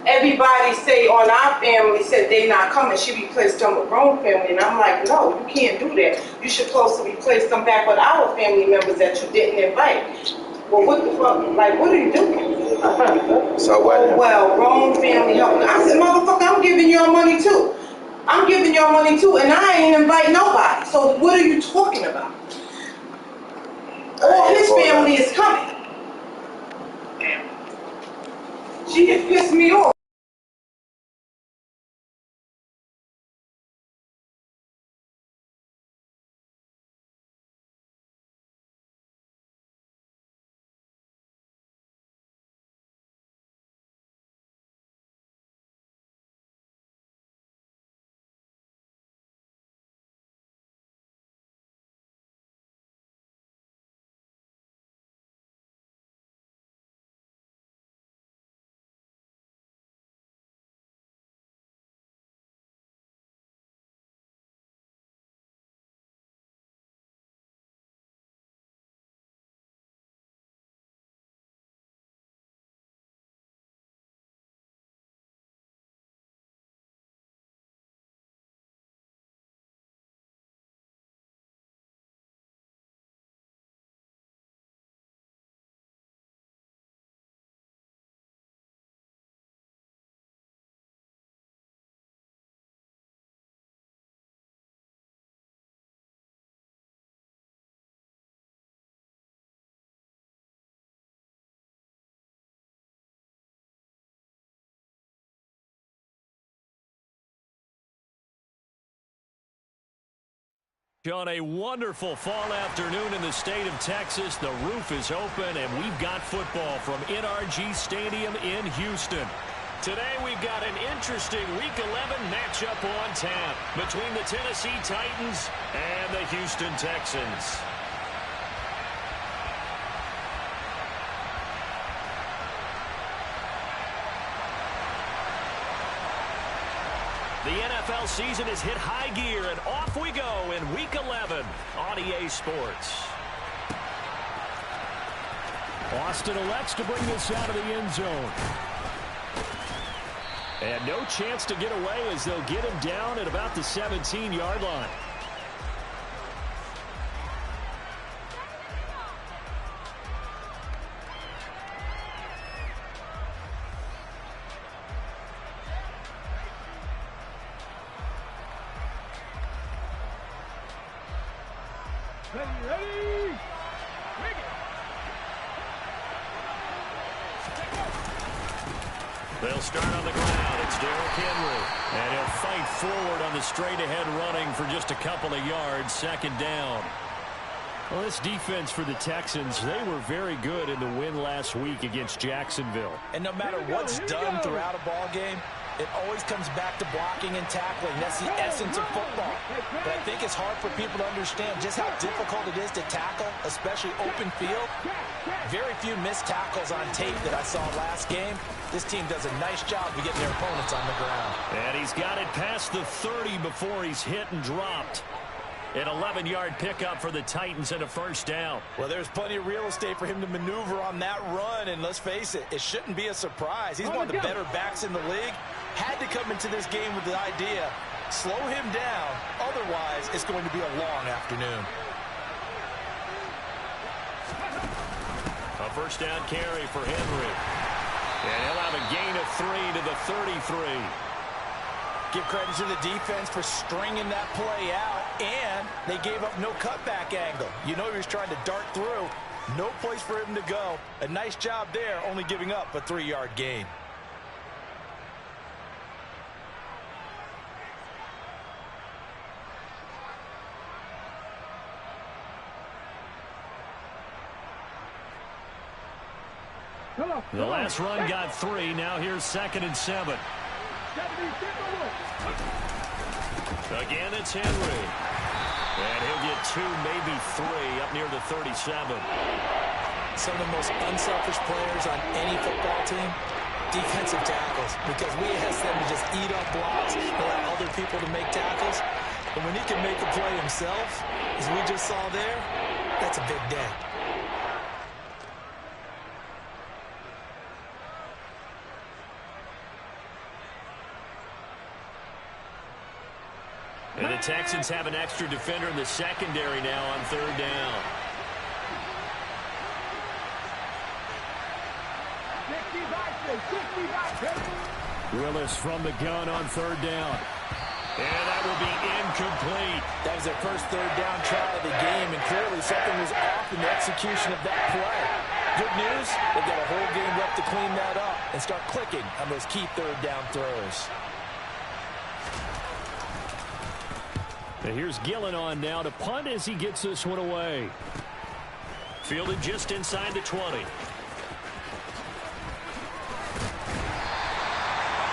Everybody say on our family said they not coming, she replaced them with Rome family, and I'm like, no, you can't do that. You should supposed to replace them back with our family members that you didn't invite. Well, what the fuck? Like, what are you doing? So what? Oh, well, Rome family helping. I said, motherfucker, I'm giving y'all money too. I'm giving y'all money too, and I ain't invite nobody. So what are you talking about? All his family is coming. She just pissed me off. On a wonderful fall afternoon in the state of Texas, the roof is open, and we've got football from NRG Stadium in Houston. Today, we've got an interesting Week 11 matchup on tap between the Tennessee Titans and the Houston Texans. The NFL season has hit high gear, and off we go in Week 11 on EA Sports. Austin elects to bring this out of the end zone. And no chance to get away as they'll get him down at about the 17-yard line. Ready. They'll start on the ground. It's Derrick Henry. And he'll fight forward on the straight-ahead running for just a couple of yards. Second down. Well, this defense for the Texans, they were very good in the win last week against Jacksonville. And no matter what's done throughout a ball game, it always comes back to blocking and tackling. That's the essence of football. But I think it's hard for people to understand just how difficult it is to tackle, especially open field. Very few missed tackles on tape that I saw last game. This team does a nice job of getting their opponents on the ground. And he's got it past the 30 before he's hit and dropped. An 11-yard pickup for the Titans and a first down. Well, there's plenty of real estate for him to maneuver on that run, and let's face it, it shouldn't be a surprise. He's one of the better backs in the league. Had to come into this game with the idea, slow him down, otherwise it's going to be a long afternoon. A first down carry for Henry. And he'll have a gain of 3 to the 33. Give credit to the defense for stringing that play out, and they gave up no cutback angle. You know he was trying to dart through. No place for him to go. A nice job there, only giving up a 3-yard gain. The last run got 3. Now here's 2nd and 7. Again, it's Henry. And he'll get 2, maybe 3 up near the 37. Some of the most unselfish players on any football team, defensive tackles, because we ask them to just eat up blocks and allow other people to make tackles. And when he can make the play himself, as we just saw there, that's a big day. And the Texans have an extra defender in the secondary now on third down. Willis from the gun on third down. And that will be incomplete. That was their first third down try of the game, and clearly something was off in the execution of that play. Good news, they've got a whole game left to clean that up and start clicking on those key third down throws. And here's Gillen on now to punt as he gets this one away. Fielded just inside the 20.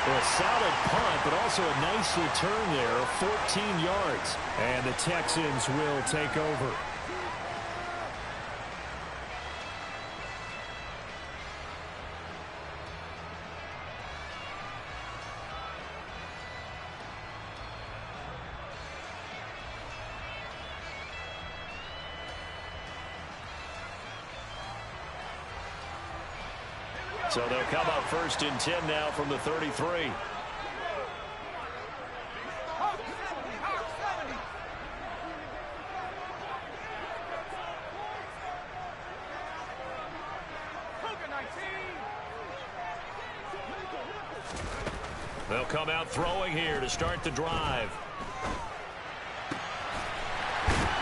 A solid punt, but also a nice return there, 14 yards. And the Texans will take over. So they'll come up first and 10 now from the 33. They'll come out throwing here to start the drive.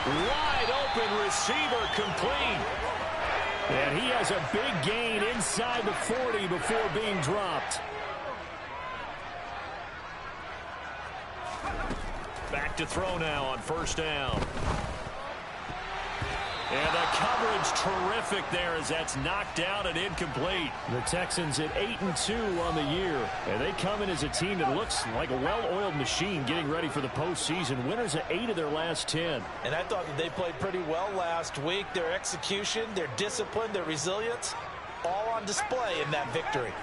Wide open receiver complete. And he has a big gain inside the 40 before being dropped. Back to throw now on first down. And the coverage terrific there as that's knocked out and incomplete. The Texans at 8-2 on the year. And they come in as a team that looks like a well-oiled machine getting ready for the postseason. Winners at 8 of their last 10. And I thought that they played pretty well last week. Their execution, their discipline, their resilience, all on display in that victory.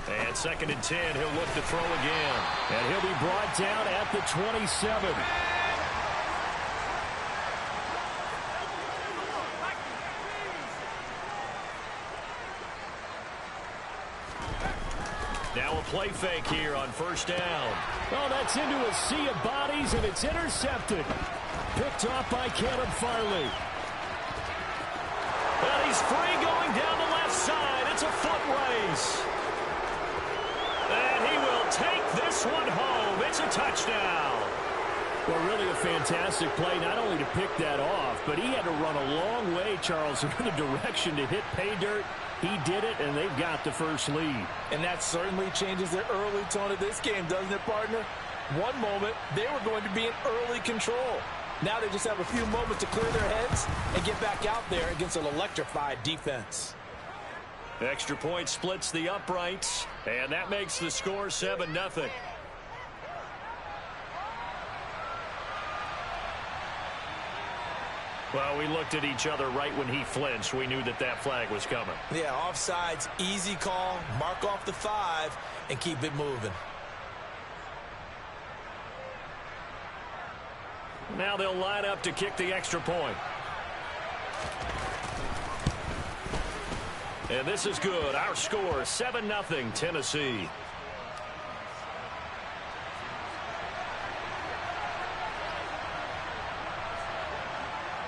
And second and 10, he'll look to throw again. And he'll be brought down at the 27. Now a play fake here on first down. Oh, that's into a sea of bodies, and it's intercepted. Picked off by Caleb Farley. And he's free going down the left side. It's a foot race. And he will take this one home. It's a touchdown. Well, really a fantastic play, not only to pick that off, but he had to run a long way, Charles, in the direction to hit pay dirt. He did it, and they've got the first lead. And that certainly changes the early tone of this game, doesn't it, partner? One moment, they were going to be in early control. Now they just have a few moments to clear their heads and get back out there against an electrified defense. Extra point splits the uprights, and that makes the score 7-0. Well, we looked at each other right when he flinched. We knew that that flag was coming. Yeah, offsides, easy call, mark off the 5, and keep it moving. Now they'll line up to kick the extra point. And this is good. Our score, 7-0 Tennessee.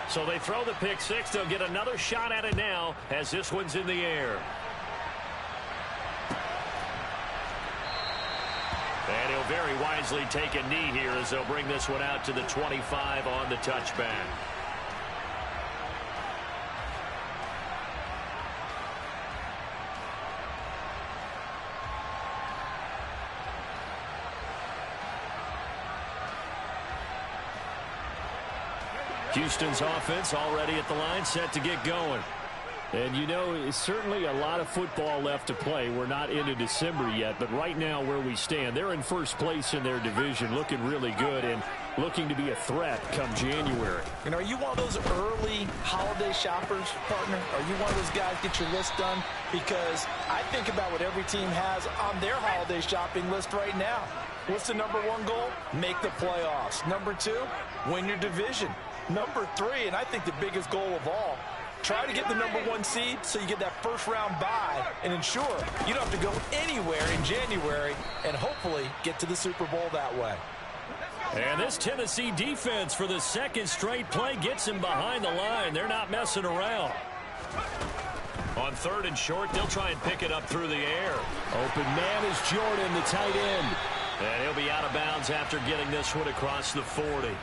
So they throw the pick six. They'll get another shot at it now as this one's in the air. And he'll very wisely take a knee here as they'll bring this one out to the 25 on the touchback. Houston's offense already at the line, set to get going. And, you know, it's certainly a lot of football left to play. We're not into December yet, but right now where we stand, they're in first place in their division, looking really good and looking to be a threat come January. And are you one of those early holiday shoppers, partner? Are you one of those guys get your list done? Because I think about what every team has on their holiday shopping list right now. What's the number one goal? Make the playoffs. Number two, win your division. Number three, and I think the biggest goal of all, Try to get the #1 seed so you get that first-round bye and ensure you don't have to go anywhere in January and hopefully get to the Super Bowl that way. And this Tennessee defense for the second straight play gets him behind the line. They're not messing around. On 3rd and short, they'll try and pick it up through the air. Open man is Jordan, the tight end. And he'll be out of bounds after getting this one across the 40.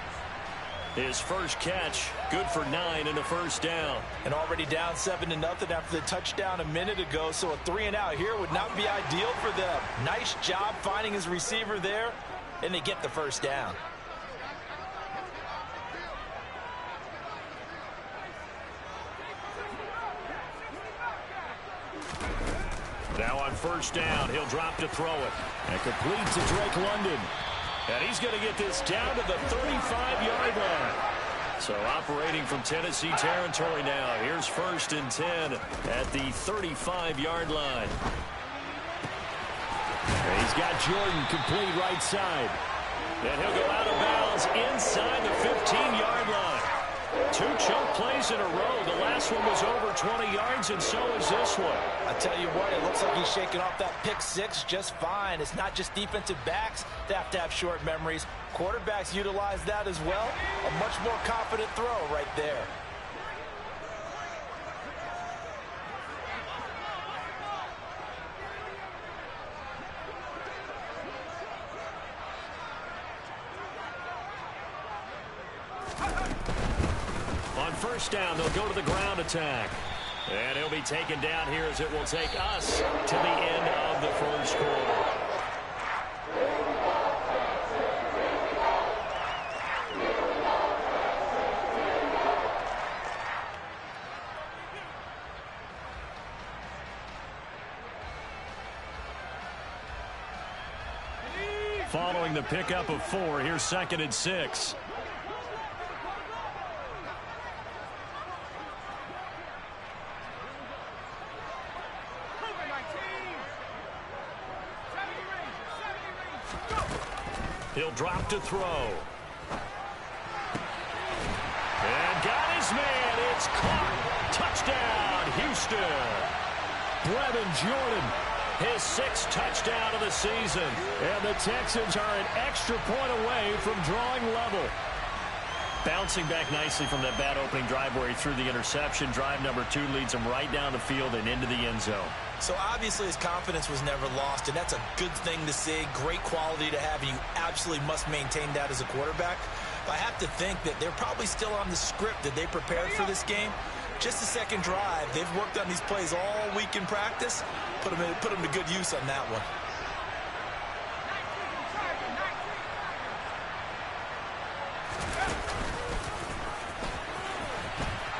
His first catch, good for 9 and a first down. And already down 7-0 after the touchdown a minute ago, so a 3-and-out here would not be ideal for them. Nice job finding his receiver there, and they get the first down. Now on first down, he'll drop to throw it. And complete to Drake London. And he's going to get this down to the 35-yard line. So operating from Tennessee territory now. Here's 1st and 10 at the 35-yard line. And he's got Jordan complete right side. And he'll go out of bounds inside the 15-yard line. 2 choke plays in a row. The last one was over 20 yards, and so is this one. I tell you what, it looks like he's shaking off that pick 6 just fine. It's not just defensive backs that have to have short memories. Quarterbacks utilize that as well. A much more confident throw right there. On first down, they'll go to the ground attack. And he'll be taken down here as it will take us to the end of the first quarter. Following the pickup of 4, here's 2nd and 6. He'll drop to throw. And got his man. It's caught. Touchdown, Houston. Brevin Jordan, his 6th touchdown of the season. And the Texans are an extra point away from drawing level. Bouncing back nicely from that bad opening drive where he threw the interception. Drive number 2 leads him right down the field and into the end zone. So obviously his confidence was never lost, and that's a good thing to see. Great quality to have, and you absolutely must maintain that as a quarterback. But I have to think that they're probably still on the script that they prepared for this game. Just the second drive. They've worked on these plays all week in practice. Put them to good use on that one.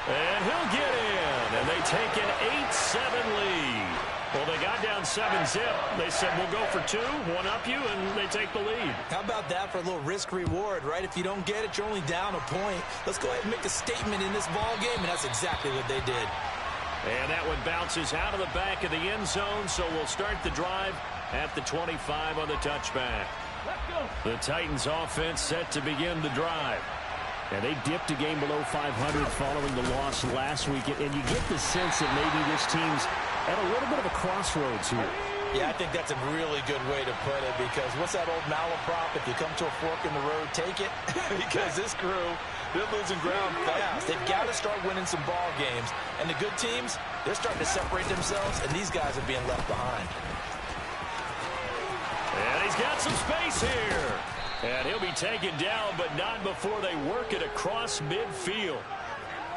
And he'll get in, and they take an 8-7 lead. Well, they got down 7-zip. They said, we'll go for 2, one-up you, and they take the lead. How about that for a little risk-reward, right? If you don't get it, you're only down a point. Let's go ahead and make a statement in this ball game, and that's exactly what they did. And that one bounces out of the back of the end zone, so we'll start the drive at the 25 on the touchback. The Titans offense set to begin the drive. And they dipped a game below 500 following the loss last week. And you get the sense that maybe this team's at a little bit of a crossroads here. Yeah, I think that's a really good way to put it, because what's that old malaprop? If you come to a fork in the road, take it. Because this crew, they're losing ground fast. They've got to start winning some ball games. And the good teams, they're starting to separate themselves, and these guys are being left behind. And he's got some space here. And he'll be taken down, but not before they work it across midfield.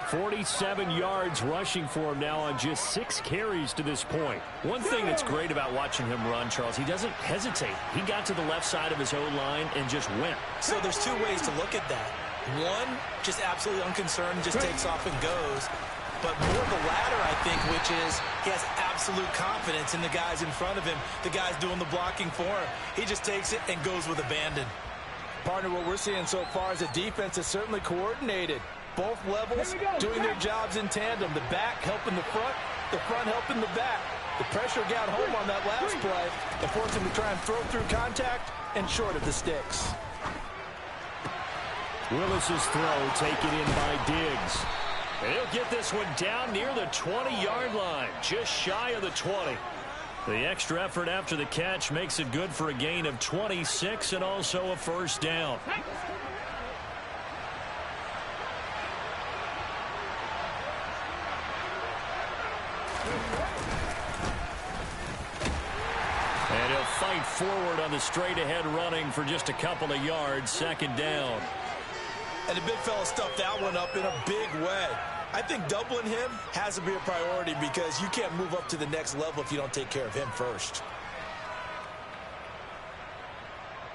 47 yards rushing for him now on just 6 carries to this point. One thing that's great about watching him run, Charles, he doesn't hesitate. He got to the left side of his own line and just went. So there's 2 ways to look at that. One, just absolutely unconcerned, just takes off and goes. But more the latter, I think, which is he has absolute confidence in the guys in front of him, the guys doing the blocking for him. He just takes it and goes with abandon. Partner, what we're seeing so far is the defense is certainly coordinated. Both levels doing their jobs in tandem. The back helping the front helping the back. The pressure got home on that last play. It forced him to try and throw through contact and short of the sticks. Willis's throw taken in by Diggs. And he'll get this one down near the 20-yard line, just shy of the 20. The extra effort after the catch makes it good for a gain of 26 and also a first down. And he'll fight forward on the straight-ahead running for just a couple of yards, second down. And the big fella stuffed that one up in a big way. I think doubling him has to be a priority because you can't move up to the next level if you don't take care of him first.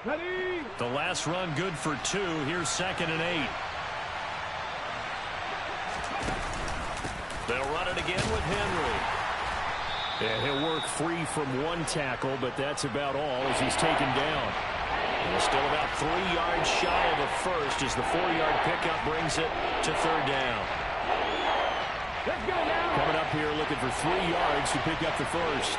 Ready? The last run good for 2. Here's 2nd and 8. They'll run it again with Henry. Yeah, he'll work free from one tackle, but that's about all as he's taken down. And still about 3 yards shy of the first as the 4-yard pickup brings it to 3rd down. Let's go now. Coming up here looking for 3 yards to pick up the first.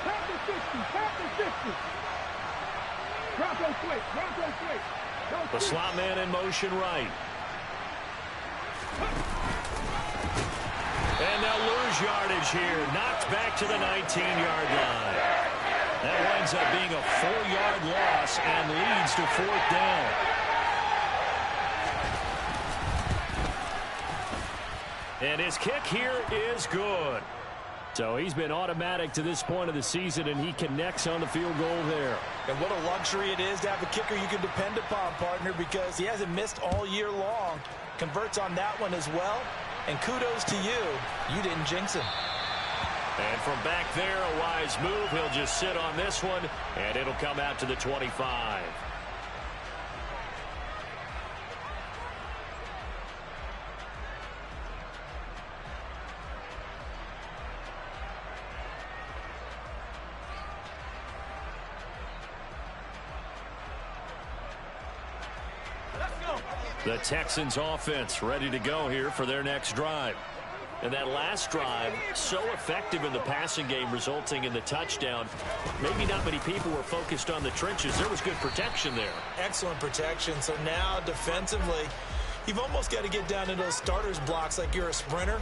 Pass the 60. Pass the 60. Bronco switch. Bronco switch. The slot man in motion right. And they'll lose yardage here. Knocked back to the 19-yard line. That winds up being a 4-yard loss and leads to 4th down. And his kick here is good. So he's been automatic to this point of the season, and he connects on the field goal there. And what a luxury it is to have a kicker you can depend upon, partner, because he hasn't missed all year long. Converts on that one as well. And kudos to you. You didn't jinx him. And from back there, a wise move. He'll just sit on this one, and it'll come out to the 25. The Texans offense ready to go here for their next drive. And that last drive, so effective in the passing game, resulting in the touchdown. Maybe not many people were focused on the trenches. There was good protection there. Excellent protection. So now defensively, you've almost got to get down to those starters blocks like you're a sprinter.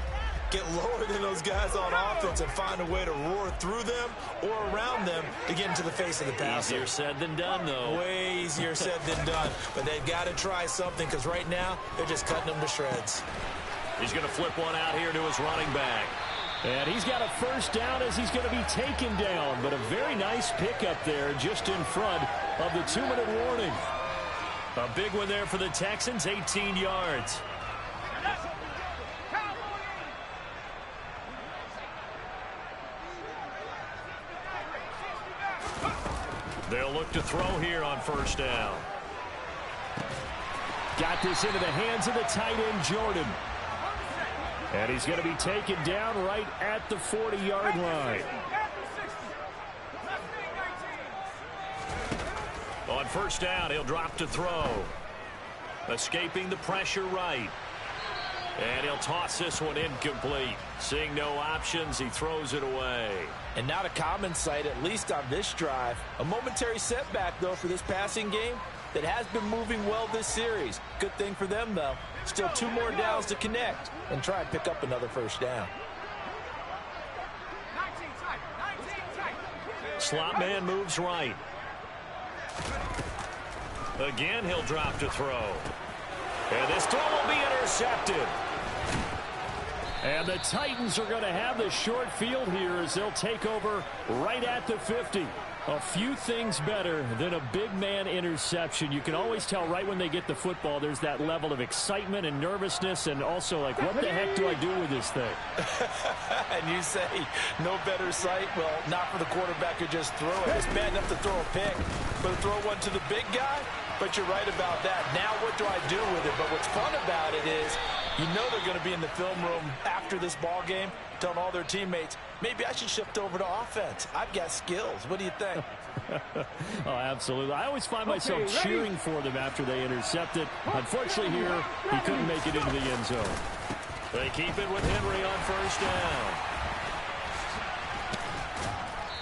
Get lower than those guys on offense and find a way to roar through them or around them to get into the face of the passer. Easier said than done, though. Way easier said than done. But they've got to try something because right now they're just cutting them to shreds. He's going to flip one out here to his running back. And he's got a first down as he's going to be taken down. But a very nice pickup there just in front of the 2-minute warning. A big one there for the Texans, 18 yards. They'll look to throw here on first down. Got this into the hands of the tight end, Jordan. And he's going to be taken down right at the 40-yard line. On first down, he'll drop to throw. Escaping the pressure right. And he'll toss this one incomplete. Seeing no options, he throws it away. And not a common sight, at least on this drive. A momentary setback, though, for this passing game that has been moving well this series. Good thing for them, though. Still 2 more downs to connect and try and pick up another first down. Slot man moves right. Again, he'll drop to throw. And this throw will be intercepted. And the Titans are going to have the short field here as they'll take over right at the 50. A few things better than a big man interception. You can always tell right when they get the football, there's that level of excitement and nervousness and also like, what the heck do I do with this thing? And you say, no better sight? Well, not for the quarterback who just threw it. It's bad enough to throw a pick, but to throw one to the big guy? But you're right about that. Now what do I do with it? But what's fun about it is you know they're going to be in the film room after this ball game telling all their teammates, maybe I should shift over to offense. I've got skills. What do you think? Oh, absolutely. I always find myself cheering for them after they intercept it. Unfortunately here, he couldn't make it into the end zone. They keep it with Henry on first down.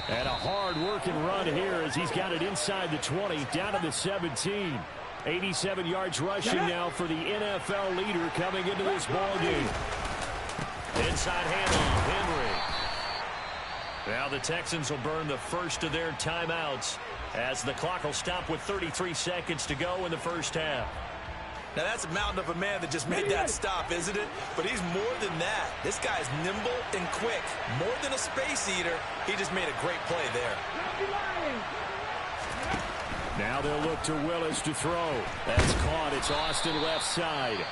And a hard-working run here as he's got it inside the 20, down to the 17. 87 yards rushing now for the NFL leader coming into this ballgame. Inside handoff, Henry. Now the Texans will burn the first of their timeouts as the clock will stop with 33 seconds to go in the first half. Now that's a mountain of a man that just made that stop, isn't it? But he's more than that. This guy's nimble and quick. More than a space eater, he just made a great play there. Now they'll look to Willis to throw. That's caught. It's Austin left side.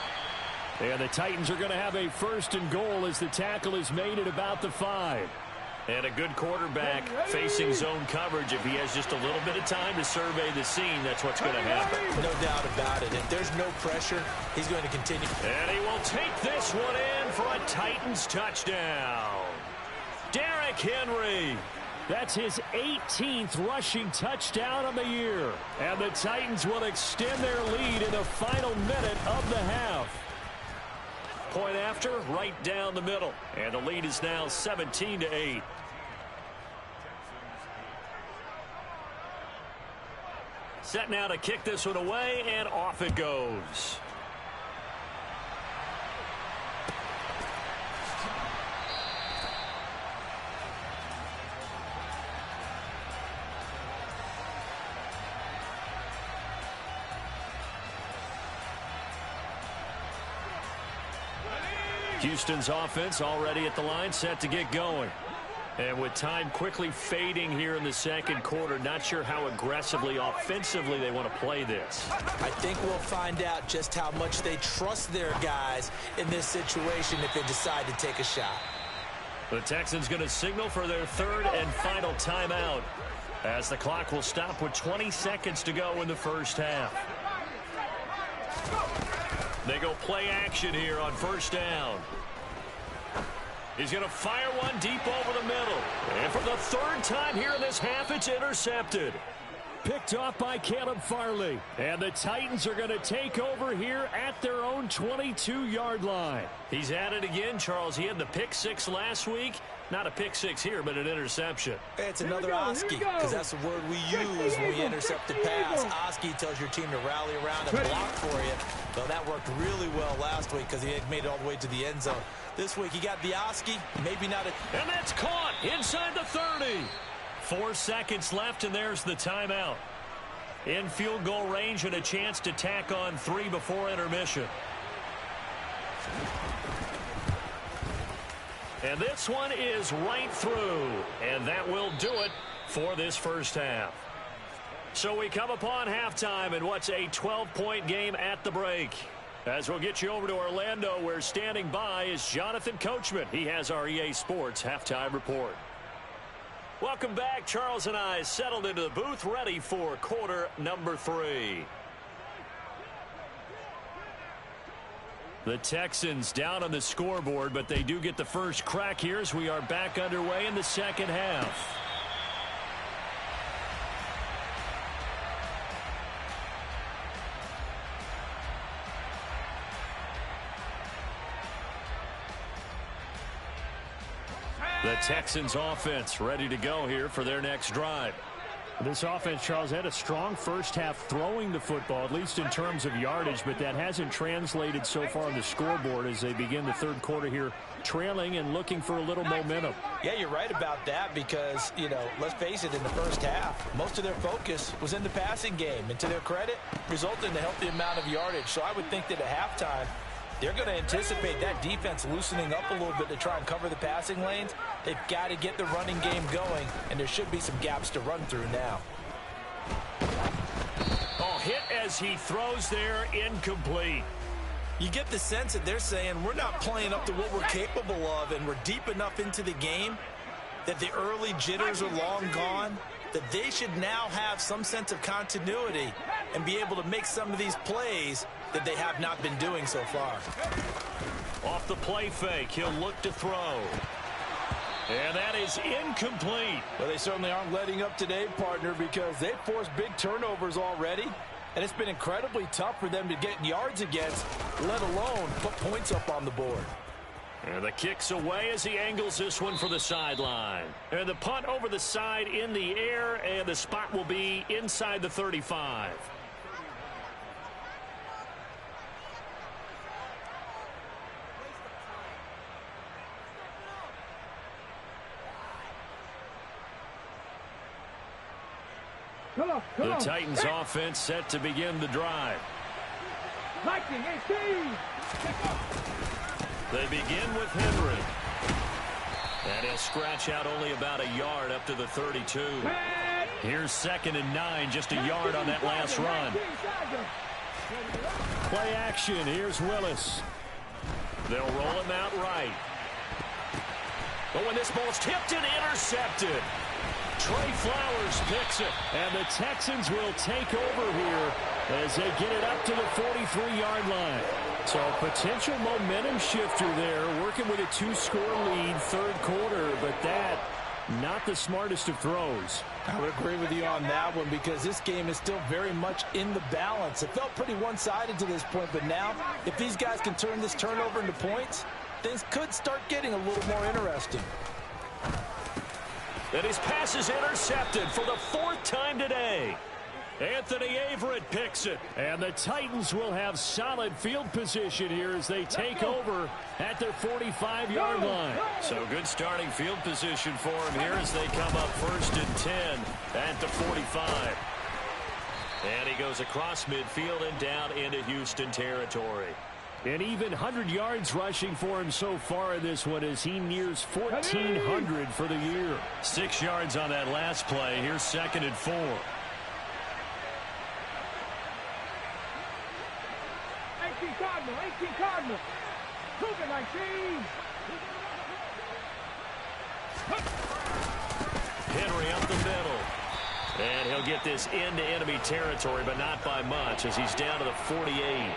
And the Titans are going to have a first and goal as the tackle is made at about the 5. And a good quarterback facing zone coverage. If he has just a little bit of time to survey the scene, that's what's going to happen. No doubt about it. If there's no pressure, he's going to continue. And he will take this one in for a Titans touchdown. Derrick Henry. That's his 18th rushing touchdown of the year. And the Titans will extend their lead in the final minute of the half. Point after, right down the middle. And the lead is now 17-8. Set now to kick this one away, and off it goes. Houston's offense already at the line, set to get going. And with time quickly fading here in the second quarter, not sure how aggressively, offensively they want to play this. I think we'll find out just how much they trust their guys in this situation if they decide to take a shot. The Texans going to signal for their third and final timeout as the clock will stop with 20 seconds to go in the first half. They go play action here on first down. He's going to fire one deep over the middle. And for the third time here in this half, it's intercepted. Picked off by Caleb Farley. And the Titans are going to take over here at their own 22-yard line. He's at it again, Charles. He had the pick six last week. Not a pick six here, but an interception. It's another Oski, because that's the word we use when we intercept a pass. Oski tells your team to rally around and block for you. Well, that worked really well last week because he had made it all the way to the end zone. This week he got the Oski, maybe not a... And that's caught inside the 30. 4 seconds left, and there's the timeout. In field goal range and a chance to tack on 3 before intermission. And this one is right through. And that will do it for this first half. So we come upon halftime in what's a 12-point game at the break. As we'll get you over to Orlando, where standing by is Jonathan Coachman. He has our EA Sports Halftime Report. Welcome back. Charles and I settled into the booth, ready for quarter number 3. The Texans down on the scoreboard, but they do get the first crack here as we are back underway in the second half. The Texans offense ready to go here for their next drive. This offense, Charles, had a strong first half throwing the football, at least in terms of yardage, but that hasn't translated so far on the scoreboard as they begin the third quarter here, trailing and looking for a little momentum. Yeah, you're right about that because, you know, let's face it, in the first half, most of their focus was in the passing game, and to their credit, resulted in a healthy amount of yardage. So I would think that at halftime, they're going to anticipate that defense loosening up a little bit to try and cover the passing lanes. They've got to get the running game going, and there should be some gaps to run through now. Oh, hit as he throws there, incomplete. You get the sense that they're saying we're not playing up to what we're capable of, and we're deep enough into the game that the early jitters are long gone, that they should now have some sense of continuity and be able to make some of these plays that they have not been doing so far. Off the play fake, he'll look to throw. And that is incomplete. Well, they certainly aren't letting up today, partner, because they've forced big turnovers already, and it's been incredibly tough for them to get yards against, let alone put points up on the board. And the kick's away as he angles this one for the sideline. And the punt over the side in the air, and the spot will be inside the 35. The Titans offense set to begin the drive. They begin with Henry. And he'll scratch out only about a yard up to the 32. Here's 2nd and 9, just a yard on that last run. Play action, here's Willis. They'll roll him out right. But when this ball's tipped and intercepted, Trey Flowers picks it. And the Texans will take over here as they get it up to the 43-yard line. So a potential momentum shifter there, working with a 2-score lead, 3rd quarter, but that, not the smartest of throws. I would agree with you on that one because this game is still very much in the balance. It felt pretty one-sided to this point, but now, if these guys can turn this turnover into points, things could start getting a little more interesting. And his pass is intercepted for the 4th time today. Anthony Averett picks it. And the Titans will have solid field position here as they take over at their 45-yard line. So good starting field position for him here as they come up 1st and 10 at the 45. And he goes across midfield and down into Houston territory. And even 100 yards rushing for him so far in this one as he nears 1,400 for the year. 6 yards on that last play. Here's 2nd and 4. 18 Cardinal. Move it, 19. Henry up the middle. And he'll get this into enemy territory, but not by much as he's down to the 48.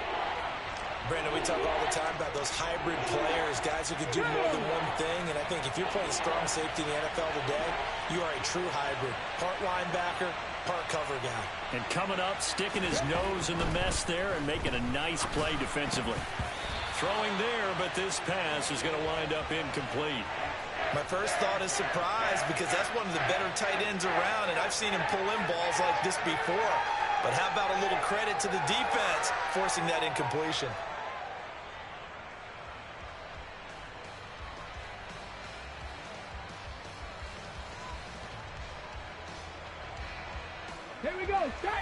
Brandon, we talk all the time about those hybrid players, guys who can do more than one thing. And I think if you're playing strong safety in the NFL today, you are a true hybrid. Part linebacker, part cover guy. And coming up, sticking his nose in the mess there and making a nice play defensively. Throwing there, but this pass is going to wind up incomplete. My first thought is surprise because that's one of the better tight ends around, and I've seen him pull in balls like this before. But how about a little credit to the defense forcing that incompletion? Here we go, start.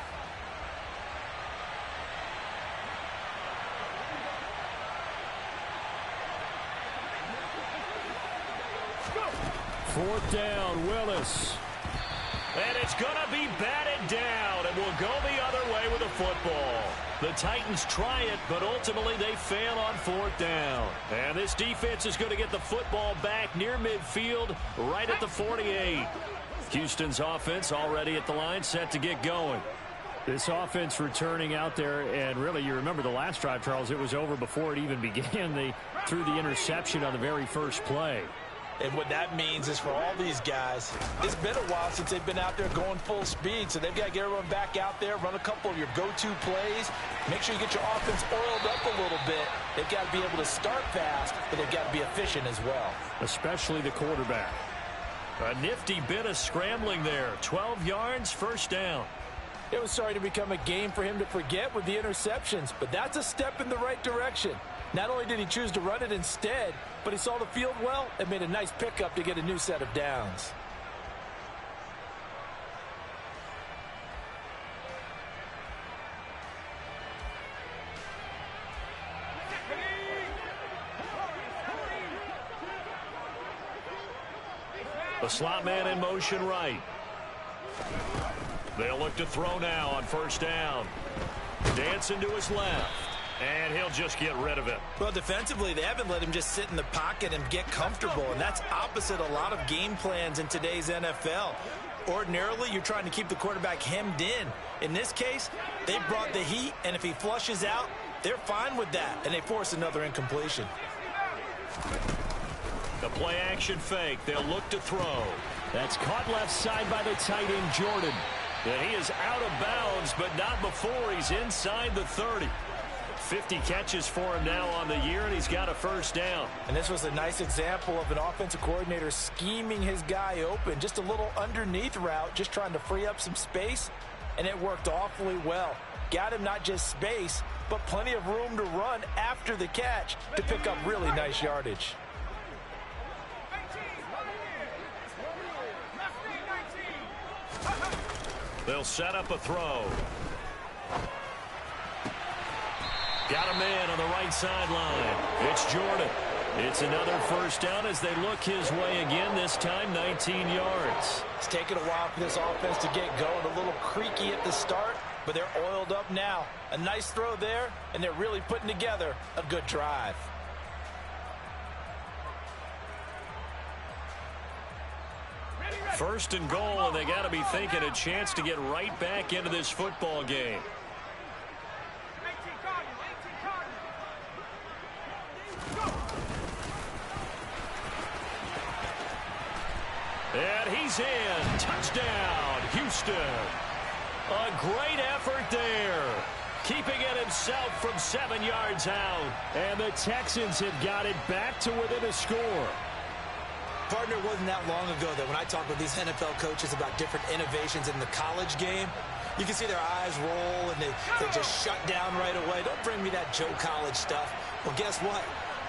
Fourth down, Willis. And it's going to be batted down, and will go the other way with the football. The Titans try it, but ultimately they fail on 4th down. And this defense is going to get the football back near midfield, right at the 48. Houston's offense already at the line, set to get going. This offense returning out there, and really, you remember the last drive, Charles, it was over before it even began. They threw the interception on the very first play. And what that means is for all these guys, it's been a while since they've been out there going full speed, so they've got to get everyone back out there, run a couple of your go-to plays, make sure you get your offense oiled up a little bit. They've got to be able to start fast, but they've got to be efficient as well. Especially the quarterback. A nifty bit of scrambling there. 12 yards, 1st down. It was starting to become a game for him to forget with the interceptions, but that's a step in the right direction. Not only did he choose to run it instead, but he saw the field well and made a nice pickup to get a new set of downs. The slot man in motion right. They'll look to throw now on 1st down. Dancing to his left. And he'll just get rid of it. Well, defensively, they haven't let him just sit in the pocket and get comfortable, and that's opposite a lot of game plans in today's NFL. Ordinarily, you're trying to keep the quarterback hemmed in. In this case, they brought the heat, and if he flushes out, they're fine with that, and they force another incompletion. The play-action fake. They'll look to throw. That's caught left side by the tight end, Jordan. And he is out of bounds, but not before he's inside the 30. 50 catches for him now on the year, and he's got a first down. And this was a nice example of an offensive coordinator scheming his guy open. Just a little underneath route, just trying to free up some space, and it worked awfully well. Got him not just space, but plenty of room to run after the catch to pick up really nice yardage. They'll set up a throw. Got a man on the right sideline. It's Jordan. It's another first down as they look his way again, this time 19 yards. It's taken a while for this offense to get going. A little creaky at the start, but they're oiled up now. A nice throw there, and they're really putting together a good drive. First and goal, and they got to be thinking a chance to get right back into this football game. And he's in. Touchdown, Houston. A great effort there. Keeping it himself from 7 yards out. And the Texans have got it back to within a score. Partner, it wasn't that long ago that when I talk with these NFL coaches about different innovations in the college game, you can see their eyes roll and they just shut down right away. Don't bring me that Joe College stuff. Well, guess what?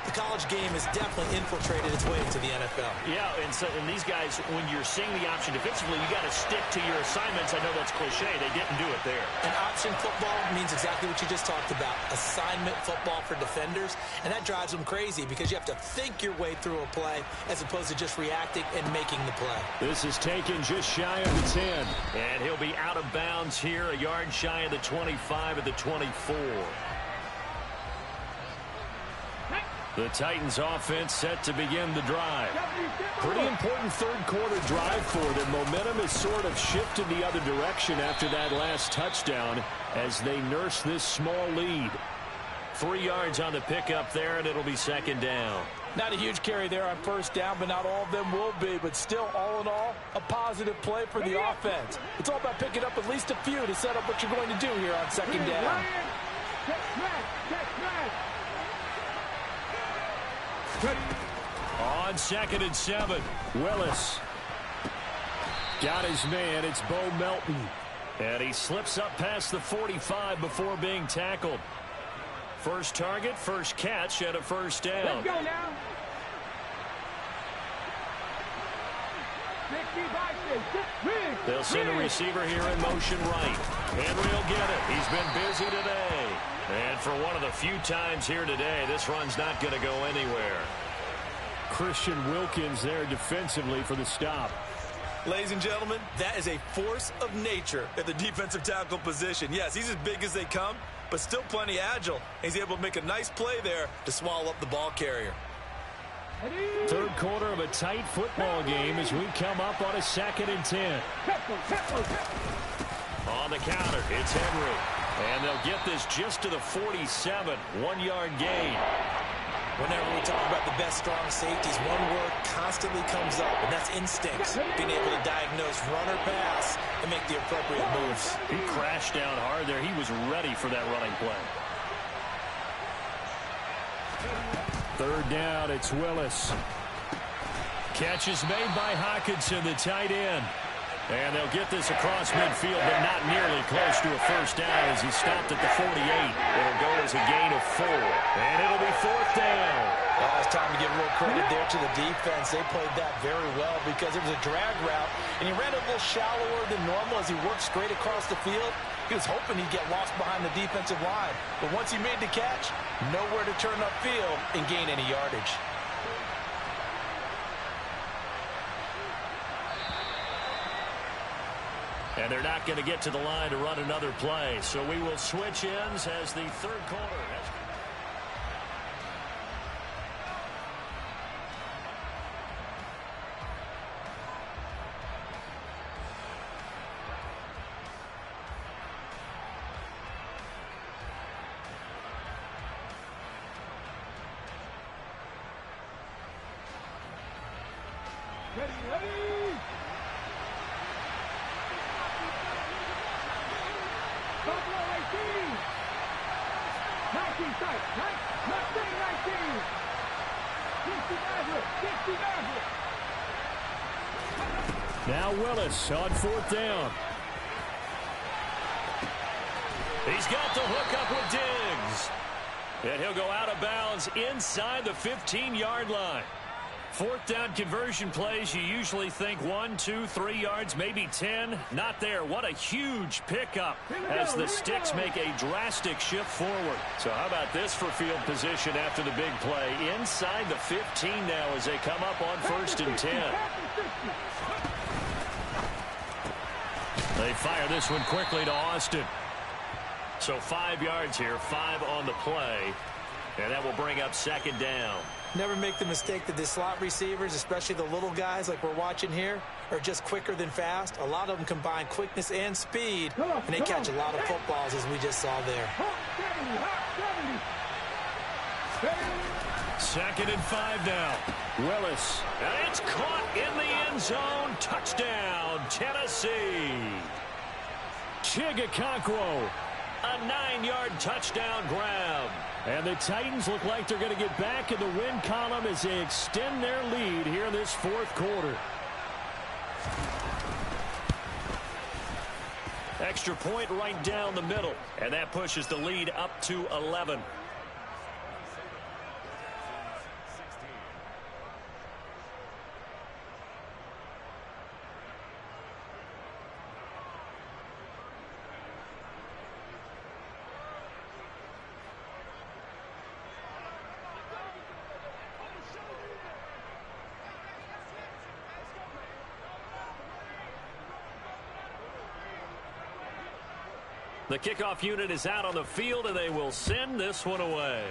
The college game has definitely infiltrated its way into the NFL. Yeah, and these guys, when you're seeing the option defensively, you got to stick to your assignments. I know that's cliche. They didn't do it there. And option football means exactly what you just talked about. Assignment football for defenders. And that drives them crazy because you have to think your way through a play as opposed to just reacting and making the play. This is taken just shy of the 10. And he'll be out of bounds here, a yard shy of the 25 at the 24. The Titans offense set to begin the drive. Pretty important third quarter drive for them. Momentum has sort of shifted the other direction after that last touchdown as they nurse this small lead. 3 yards on the pickup there, and it'll be second down. Not a huge carry there on first down, but not all of them will be. But still, all in all, a positive play for the offense. It's all about picking up at least a few to set up what you're going to do here on second down. On 2nd and 7, Willis. Got his man, it's Bo Melton. And he slips up past the 45 before being tackled. First target, first catch, and a first down. Let's go now. They'll send a receiver here in motion right. Henry will get it. He's been busy today. And for one of the few times here today, this run's not going to go anywhere. Christian Wilkins there defensively for the stop. Ladies and gentlemen, that is a force of nature at the defensive tackle position. Yes, he's as big as they come, but still plenty agile. He's able to make a nice play there to swallow up the ball carrier. Third quarter of a tight football game as we come up on a 2nd and 10. On the counter, it's Henry. And they'll get this just to the 47, 1 yard gain. Whenever we talk about the best strong safeties, one word constantly comes up, and that's instincts. Being able to diagnose run or pass and make the appropriate moves. He crashed down hard there. He was ready for that running play. Third down, it's Willis. Catch is made by Hockenson, the tight end. And they'll get this across midfield, but not nearly close to a first down as he stopped at the 48. It'll go as a gain of 4. And it'll be fourth down. Well, it's time to give real credit there to the defense. They played that very well because it was a drag route, and he ran a little shallower than normal as he worked straight across the field. He was hoping he'd get lost behind the defensive line. But once he made the catch, nowhere to turn upfield and gain any yardage. And they're not going to get to the line to run another play. So we will switch ends as the third quarter. Ready. Buffalo 18. 19 tight, right? Left wing, 19. 60 Maverick. Now Willis on 4th down. He's got the hook up with Diggs. And he'll go out of bounds inside the 15-yard line. 4th down conversion plays, you usually think 1, 2, 3 yards, maybe 10. Not there. What a huge pickup as the Sticks make a drastic shift forward. So how about this for field position after the big play? Inside the 15 now as they come up on 1st and 10. They fire this one quickly to Austin. So 5 yards here, 5 on the play. And that will bring up 2nd down. Never make the mistake that the slot receivers, especially the little guys like we're watching here, are just quicker than fast. A lot of them combine quickness and speed, and they catch a lot of footballs, as we just saw there. 2nd and 5 now. Willis. And it's caught in the end zone. Touchdown, Tennessee. Chigakonkwo. A 9-yard touchdown grab. And the Titans look like they're going to get back in the win column as they extend their lead here in this 4th quarter. Extra point right down the middle. And that pushes the lead up to 11. The kickoff unit is out on the field, and they will send this one away.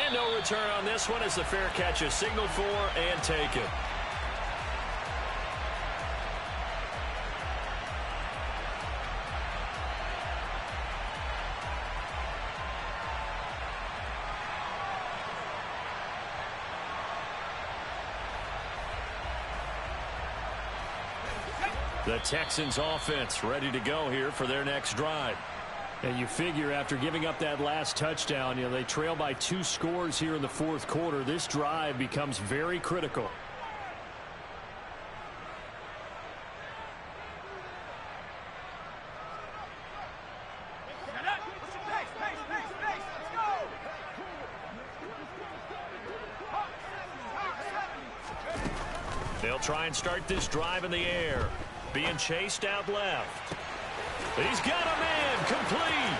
And no return on this one as the fair catch is signaled for and taken. The Texans offense ready to go here for their next drive. And you figure after giving up that last touchdown, they trail by 2 scores here in the 4th quarter. This drive becomes very critical. They'll try and start this drive in the air. Being chased out left. He's got a man complete.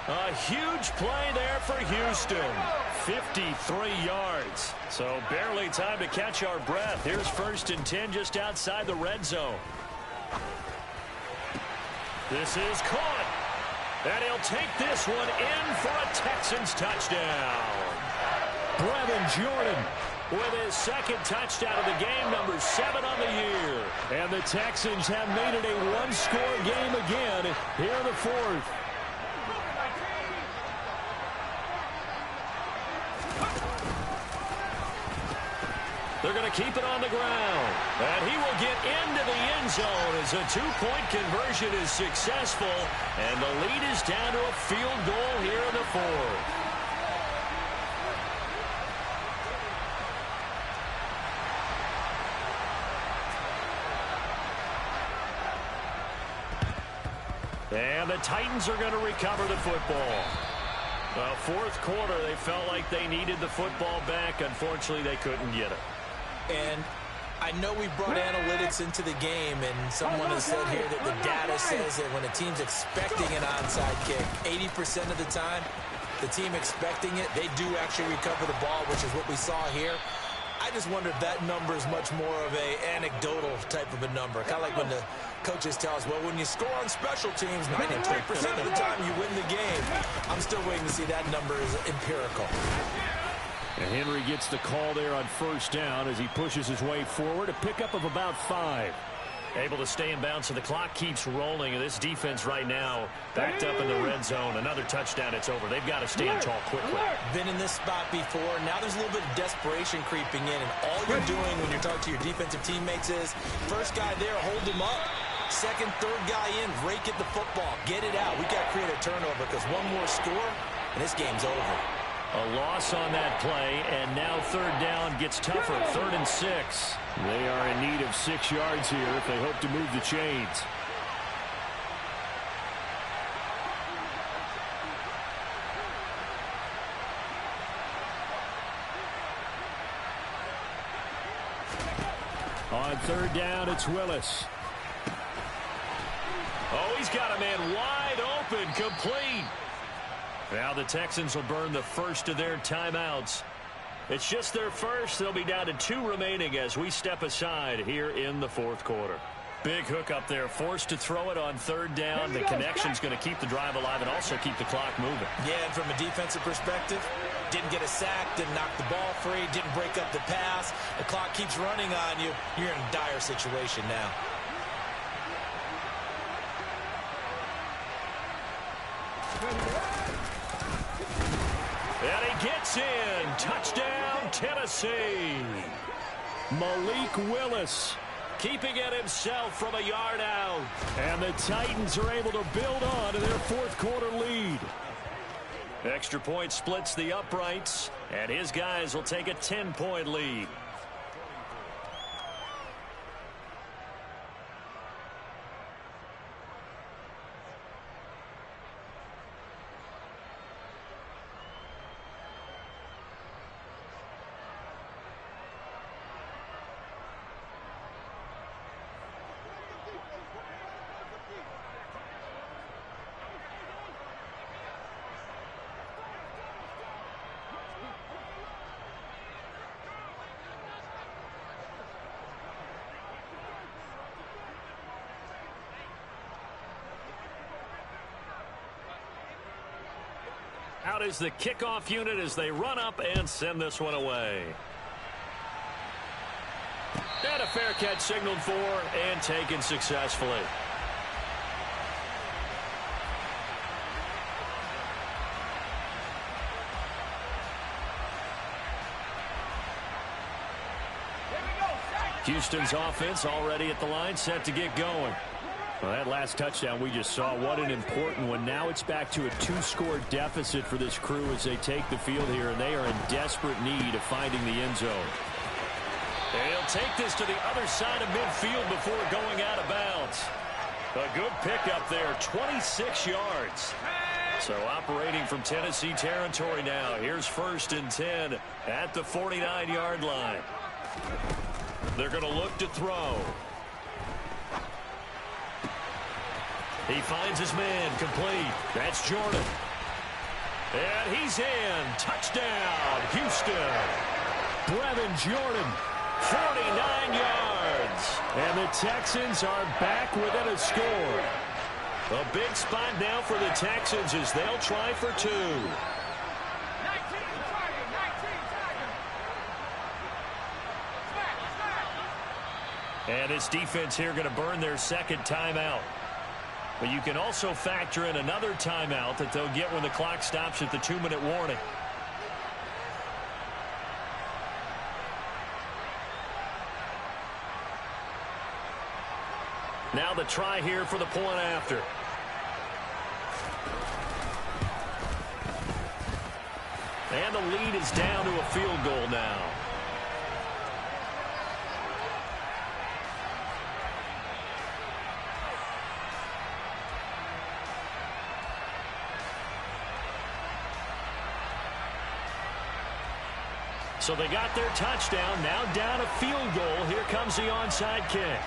A huge play there for Houston. 53 yards. So barely time to catch our breath. Here's 1st and 10 just outside the red zone. This is caught. And he'll take this one in for a Texans touchdown. Brevin Jordan with his 2nd touchdown of the game, number 7 on the year. And the Texans have made it a 1-score game again here in the 4th. They're going to keep it on the ground. And he will get into the end zone as a 2-point conversion is successful. And the lead is down to a field goal here in the 4th. And the Titans are going to recover the football. Well, 4th quarter, they felt like they needed the football back. Unfortunately, they couldn't get it. And I know we brought analytics into the game, and someone has said here that the data says that when a team's expecting an onside kick, 80% of the time, the team expecting it, they do actually recover the ball, which is what we saw here. I just wonder if that number is much more of a anecdotal type of a number. Kind of like when the coaches tell us, well, when you score on special teams, 93% of the time you win the game. I'm still waiting to see that number is empirical. And Henry gets the call there on 1st down as he pushes his way forward. A pickup of about 5. Able to stay in bounds, so the clock keeps rolling. And this defense right now backed up in the red zone. Another touchdown, it's over. They've got to stand tall quickly. Been in this spot before. Now there's a little bit of desperation creeping in. And all you're doing when you're talking to your defensive teammates is, first guy there, hold him up. Second, third guy in, rake at the football. Get it out. We got to create a turnover because one more score, and this game's over. A loss on that play, and now third down gets tougher. 3rd and 6. They are in need of 6 yards here if they hope to move the chains. On 3rd down, it's Willis. Oh, he's got a man wide open, complete. Now the Texans will burn the first of their timeouts. It's just their first. They'll be down to 2 remaining as we step aside here in the 4th quarter. Big hook up there, forced to throw it on 3rd down. The connection's going to keep the drive alive and also keep the clock moving. Yeah, and from a defensive perspective, didn't get a sack, didn't knock the ball free, didn't break up the pass. The clock keeps running on you. You're in a dire situation now. And he gets in. Touchdown, Tennessee. Malik Willis keeping it himself from a yard out. And the Titans are able to build on to their 4th quarter lead. Extra point splits the uprights, and his guys will take a 10-point lead. Out is the kickoff unit as they run up and send this one away. And a fair catch signaled for and taken successfully. Houston's offense already at the line, set to get going. Well, that last touchdown we just saw, what an important one. Now it's back to a 2-score deficit for this crew as they take the field here, and they are in desperate need of finding the end zone. And he'll take this to the other side of midfield before going out of bounds. A good pickup there, 26 yards. So operating from Tennessee territory now. Here's 1st and 10 at the 49-yard line. They're going to look to throw. He finds his man, complete. That's Jordan. And he's in. Touchdown, Houston. Brevin Jordan, 49 yards. And the Texans are back within a score. A big spot now for the Texans as they'll try for 2. And this defense here going to burn their 2nd timeout. But you can also factor in another timeout that they'll get when the clock stops at the 2-minute warning. Now the try here for the point after. And the lead is down to a field goal now. So they got their touchdown, now down a field goal. Here comes the onside kick.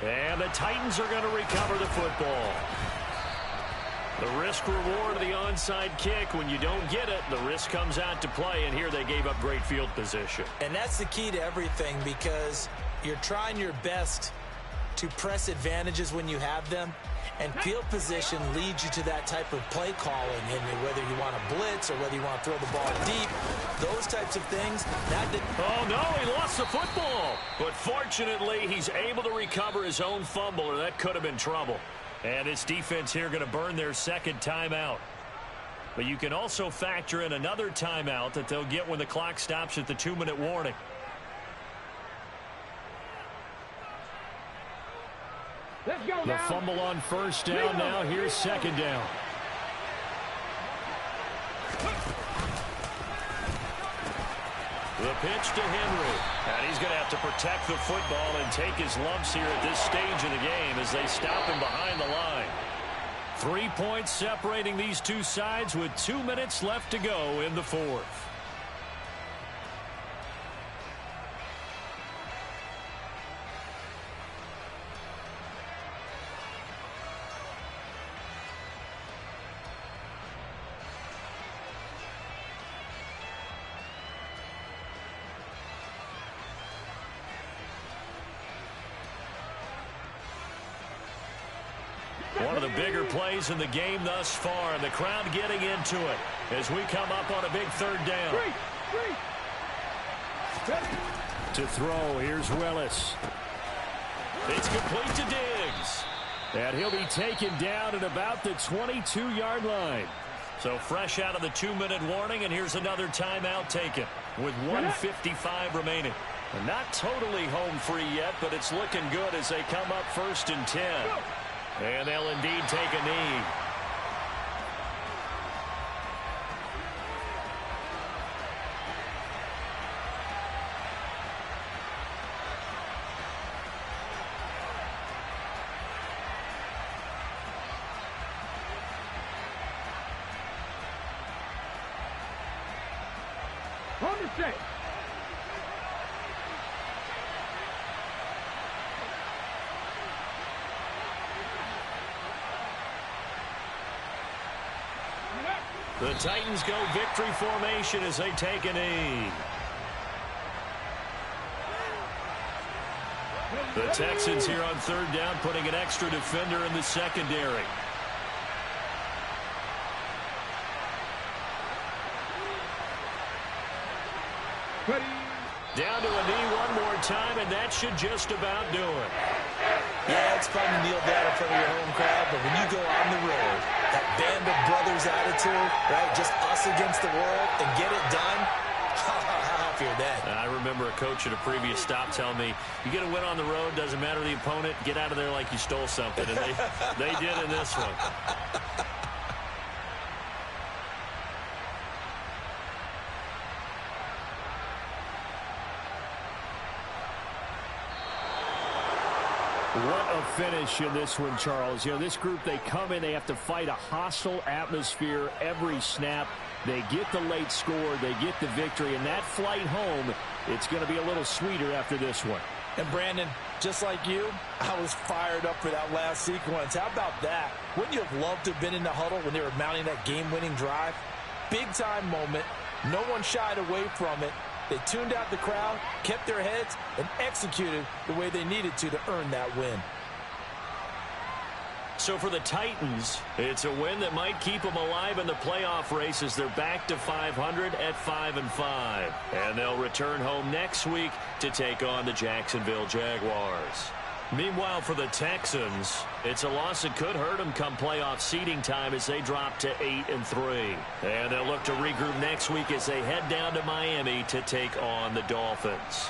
And the Titans are going to recover the football. The risk reward of the onside kick, when you don't get it, the risk comes out to play, and here they gave up great field position. And that's the key to everything, because you're trying your best to press advantages when you have them. And field position leads you to that type of play calling, and whether you want to blitz or whether you want to throw the ball deep, those types of things. Oh, no, he lost the football. But fortunately, he's able to recover his own fumble, or that could have been trouble. And this defense here going to burn their 2nd timeout. But you can also factor in another timeout that they'll get when the clock stops at the 2-minute warning. Let's go The now. fumble on first down. Now here's second down. The pitch to Henry. And he's going to have to protect the football and take his lumps here at this stage of the game as they stop him behind the line. 3 points separating these two sides with 2 minutes left to go in the fourth. One of the bigger plays in the game thus far, and the crowd getting into it as we come up on a big third down. To throw, here's Willis. It's complete to Diggs. And he'll be taken down at about the 22-yard line. So fresh out of the 2-minute warning, and here's another timeout taken with 1:55 remaining. And not totally home free yet, but it's looking good as they come up 1st and 10. And they'll indeed take a knee. On the set. The Titans go victory formation as they take a knee. The Texans here on third down, putting an extra defender in the secondary. Down to a knee one more time, and that should just about do it. Yeah, it's fun to kneel down in front of your home crowd, but when you go on the road, that band of brothers attitude, right, just us against the world, and get it done, how happy are they? I remember a coach at a previous stop telling me, you get a win on the road, doesn't matter the opponent, get out of there like you stole something, and they did in this one. What a finish in this one, Charles. You know, this group, they come in, they have to fight a hostile atmosphere every snap. They get the late score, they get the victory, and that flight home, it's going to be a little sweeter after this one. And Brandon, just like you, I was fired up for that last sequence. How about that? Wouldn't you have loved to have been in the huddle when they were mounting that game-winning drive? Big-time moment. No one shied away from it. They tuned out the crowd, kept their heads, and executed the way they needed to earn that win. So for the Titans, it's a win that might keep them alive in the playoff race as they're back to 500 at 5-5. And they'll return home next week to take on the Jacksonville Jaguars. Meanwhile, for the Texans, it's a loss that could hurt them come playoff seeding time as they drop to 8-3. And they'll look to regroup next week as they head down to Miami to take on the Dolphins.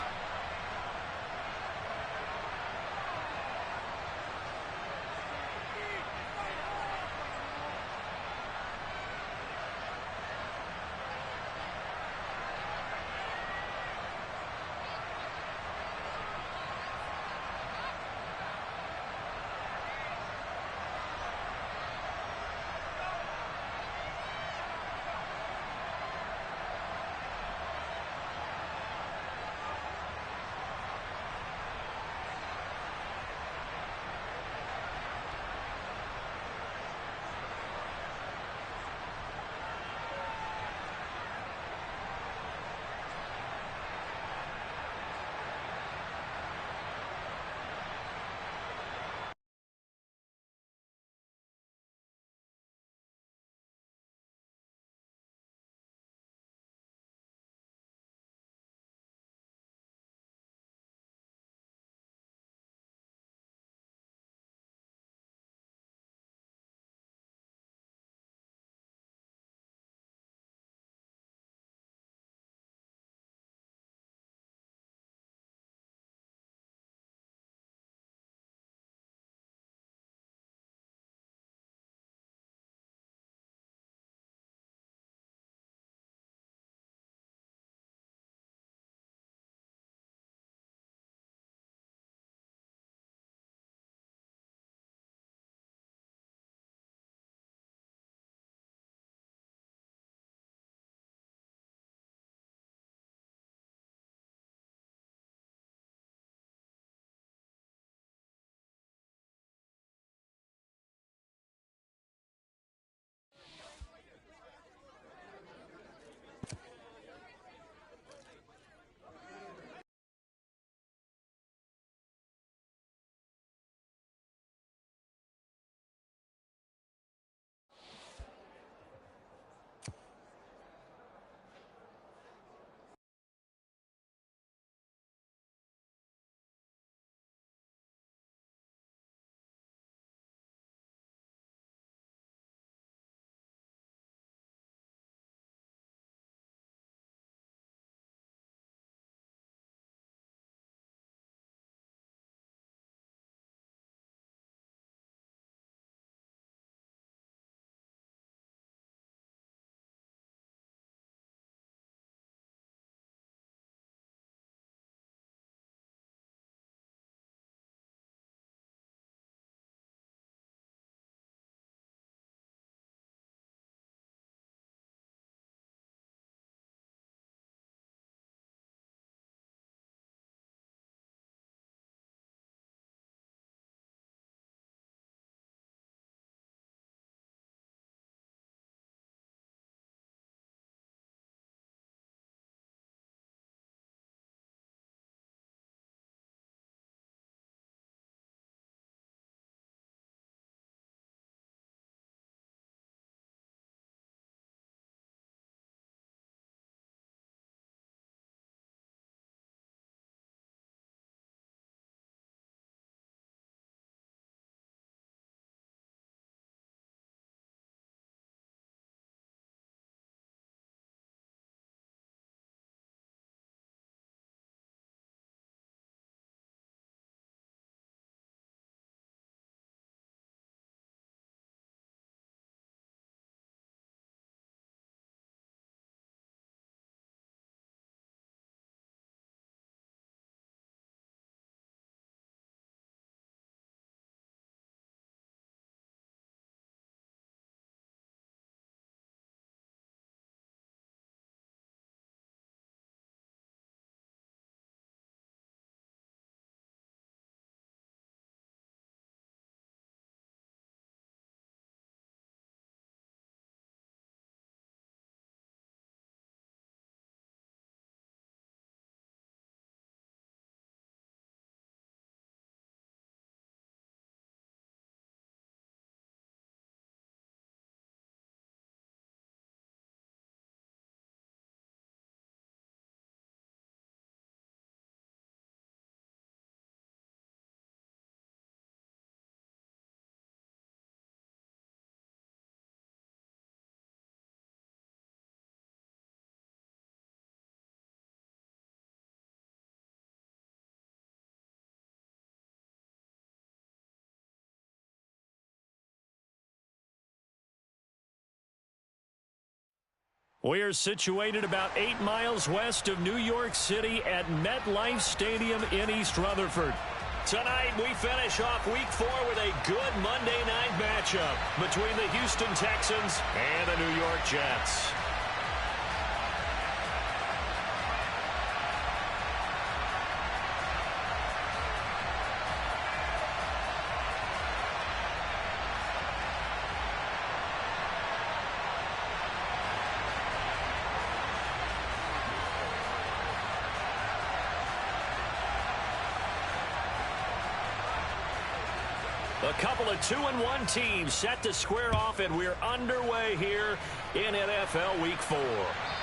We are situated about 8 miles west of New York City at MetLife Stadium in East Rutherford. Tonight, we finish off Week 4 with a good Monday night matchup between the Houston Texans and the New York Jets. A couple of 2-1 teams set to square off, and we're underway here in NFL Week 4.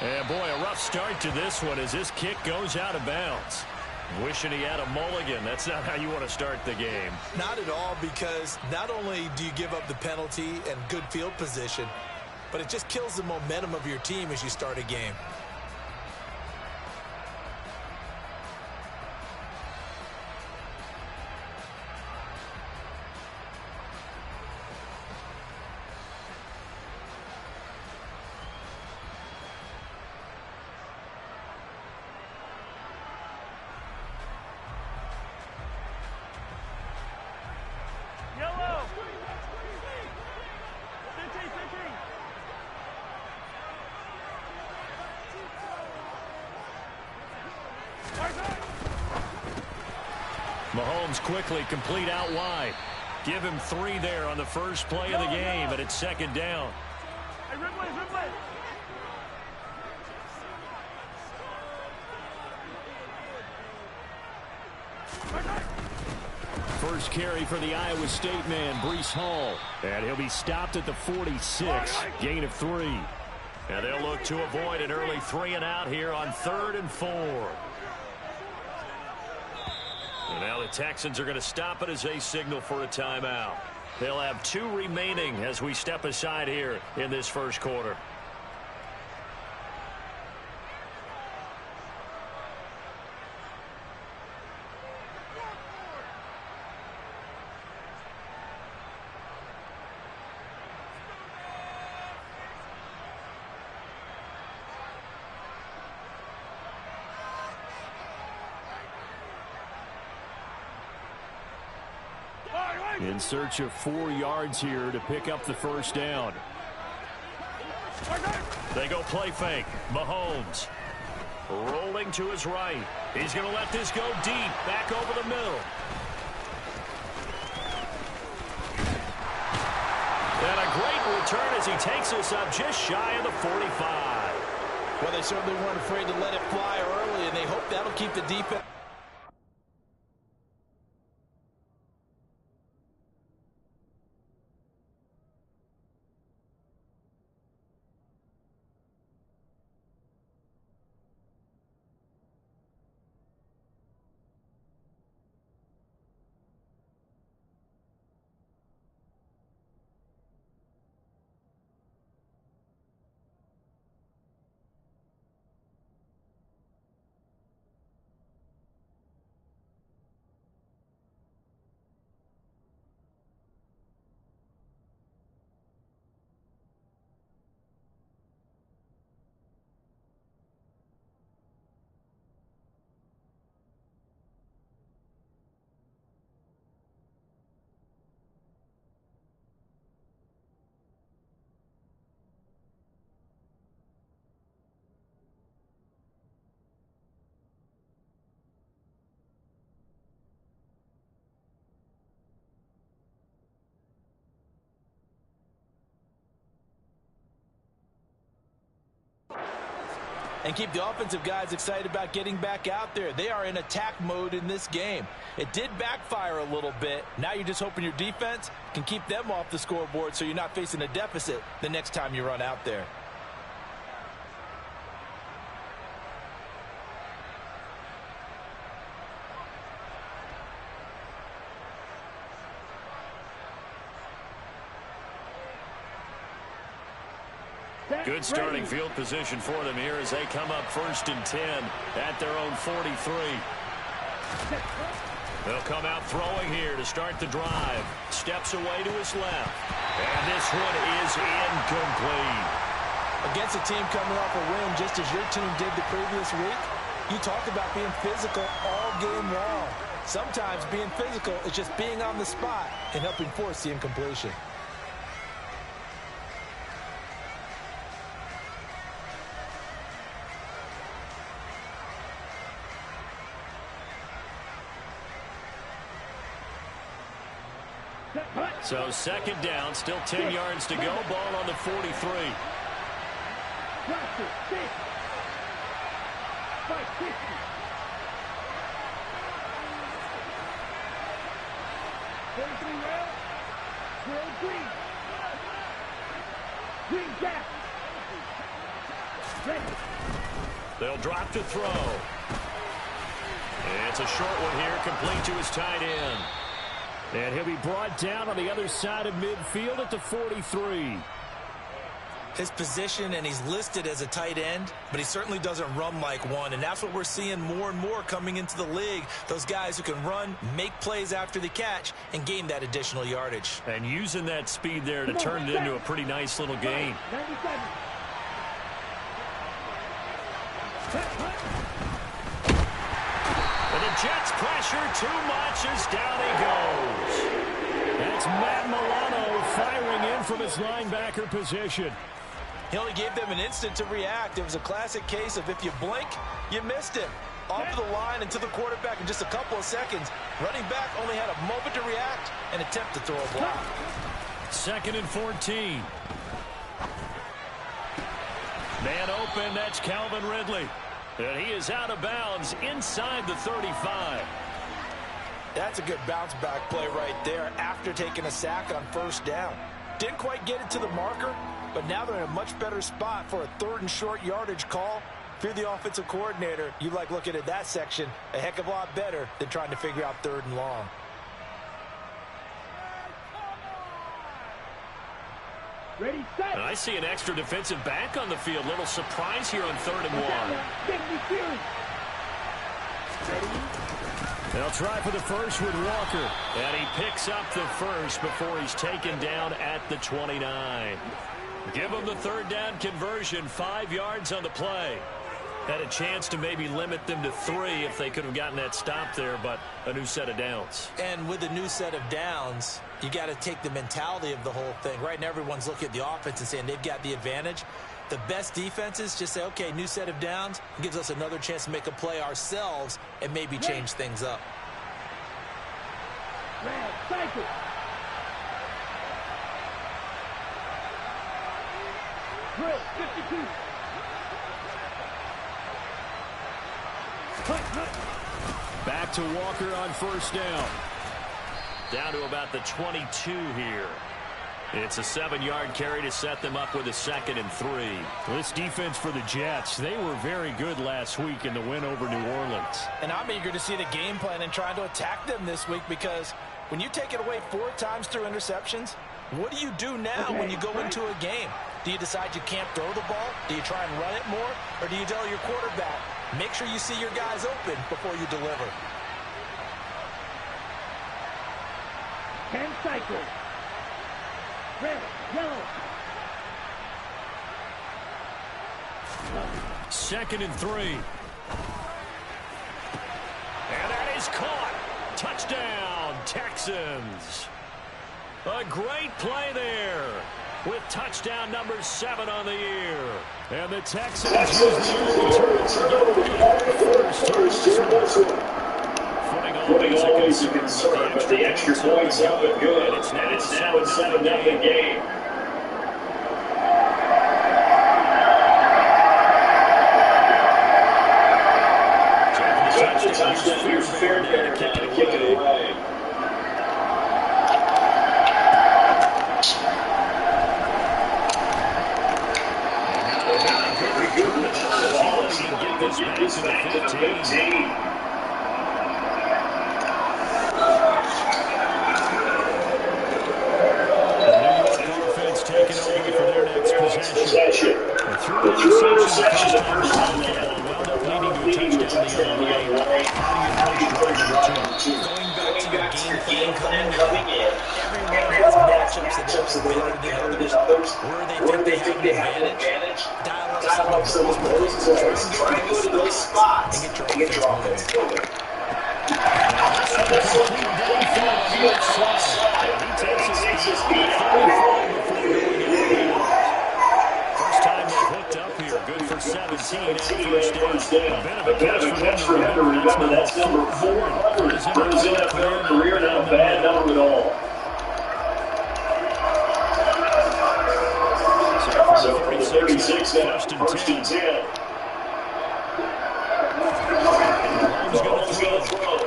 And boy, a rough start to this one as this kick goes out of bounds. Wishing he had a mulligan. That's not how you want to start the game. Not at all, because not only do you give up the penalty and good field position, but it just kills the momentum of your team as you start a game. Mahomes quickly complete out wide. Give him 3 there on the first play of the game, and it's second down. Hey, replay. First carry for the Iowa State man, Breece Hall. And he'll be stopped at the 46, gain of 3. And they'll look to avoid an early 3-and-out here on 3rd and 4. And now the Texans are going to stop it as they signal for a timeout. They'll have 2 remaining as we step aside here in this first quarter. In search of 4 yards here to pick up the first down. They go play fake. Mahomes rolling to his right. He's going to let this go deep, back over the middle. And a great return as he takes us up just shy of the 45. Well, they certainly weren't afraid to let it fly early, and they hope that'll keep the defense. And keep the offensive guys excited about getting back out there. They are in attack mode in this game. It did backfire a little bit. Now you're just hoping your defense can keep them off the scoreboard so you're not facing a deficit the next time you run out there. Good starting field position for them here as they come up 1st and 10 at their own 43. They'll come out throwing here to start the drive. Steps away to his left. And this one is incomplete. Against a team coming off a win just as your team did the previous week, you talk about being physical all game long. Sometimes being physical is just being on the spot and helping force the incompletion. So second down, still 10 yards to go. Ball on the 43. They'll drop to throw. And it's a short one here, complete to his tight end. And he'll be brought down on the other side of midfield at the 43. His position, and he's listed as a tight end, but he certainly doesn't run like one, and that's what we're seeing more and more coming into the league. Those guys who can run, make plays after the catch, and gain that additional yardage. And using that speed there to turn it into a pretty nice little gain. And the Jets pressure too much as down he goes. That's Matt Milano firing in from his linebacker position. He only gave them an instant to react. It was a classic case of if you blink, you missed him. Off the line and to the quarterback in just a couple of seconds. Running back only had a moment to react and attempt to throw a block. 2nd and 14. Man open, that's Calvin Ridley. And he is out of bounds inside the 35. That's a good bounce back play right there after taking a sack on first down. Didn't quite get it to the marker, but now they're in a much better spot for a 3rd and short yardage call. If you're the offensive coordinator, you like looking at that section a heck of a lot better than trying to figure out 3rd and long. Ready, set. And I see an extra defensive back on the field. Little surprise here on 3rd and 1. They'll try for the first with Walker. And he picks up the first before he's taken down at the 29. Give him the 3rd down conversion. 5 yards on the play. Had a chance to maybe limit them to 3 if they could have gotten that stop there, but a new set of downs. And with a new set of downs, you got to take the mentality of the whole thing. Right now, everyone's looking at the offense and saying they've got the advantage. The best defenses just say, okay, new set of downs. It gives us another chance to make a play ourselves and maybe change things up. Cycle. Drill, 52. Back to Walker on first down. Down to about the 22 here. It's a 7-yard carry to set them up with a 2nd and 3. This defense for the Jets, they were very good last week in the win over New Orleans. And I'm eager to see the game plan and trying to attack them this week, because when you take it away 4 times through interceptions, what do you do now when you go into a game? Do you decide you can't throw the ball? Do you try and run it more? Or do you tell your quarterback, make sure you see your guys open before you deliver? 10 cycles. Red, yellow. 2nd and 3. And that is caught. Touchdown, Texans. A great play there with touchdown number 7 on the year. And the Texans use the Footing always a concern, but the extra points up and good. And it's now a 7-0 game. Touchdown, here's Fairbairn to kick it away. Get this back to the 15. Taking over for their next possession. The through interception the first time they had wound up leading to a touchdown the other way. How do you approach drive number 2? Going back to your game plan coming in. Everyone has matchups that they like better than others, where they think they have an advantage, dial up some of those plays, try and go to those spots, and get your offense moving. This one downfield left side. He takes his speed 35 before going out of bounds. First time they've hooked up here. Good for 17 and first down. A bit of a catch for him to remember. That's number 400 for his NFL career. Not a bad number at all. So for the 36 now, first and 10. Mahomes going to throw.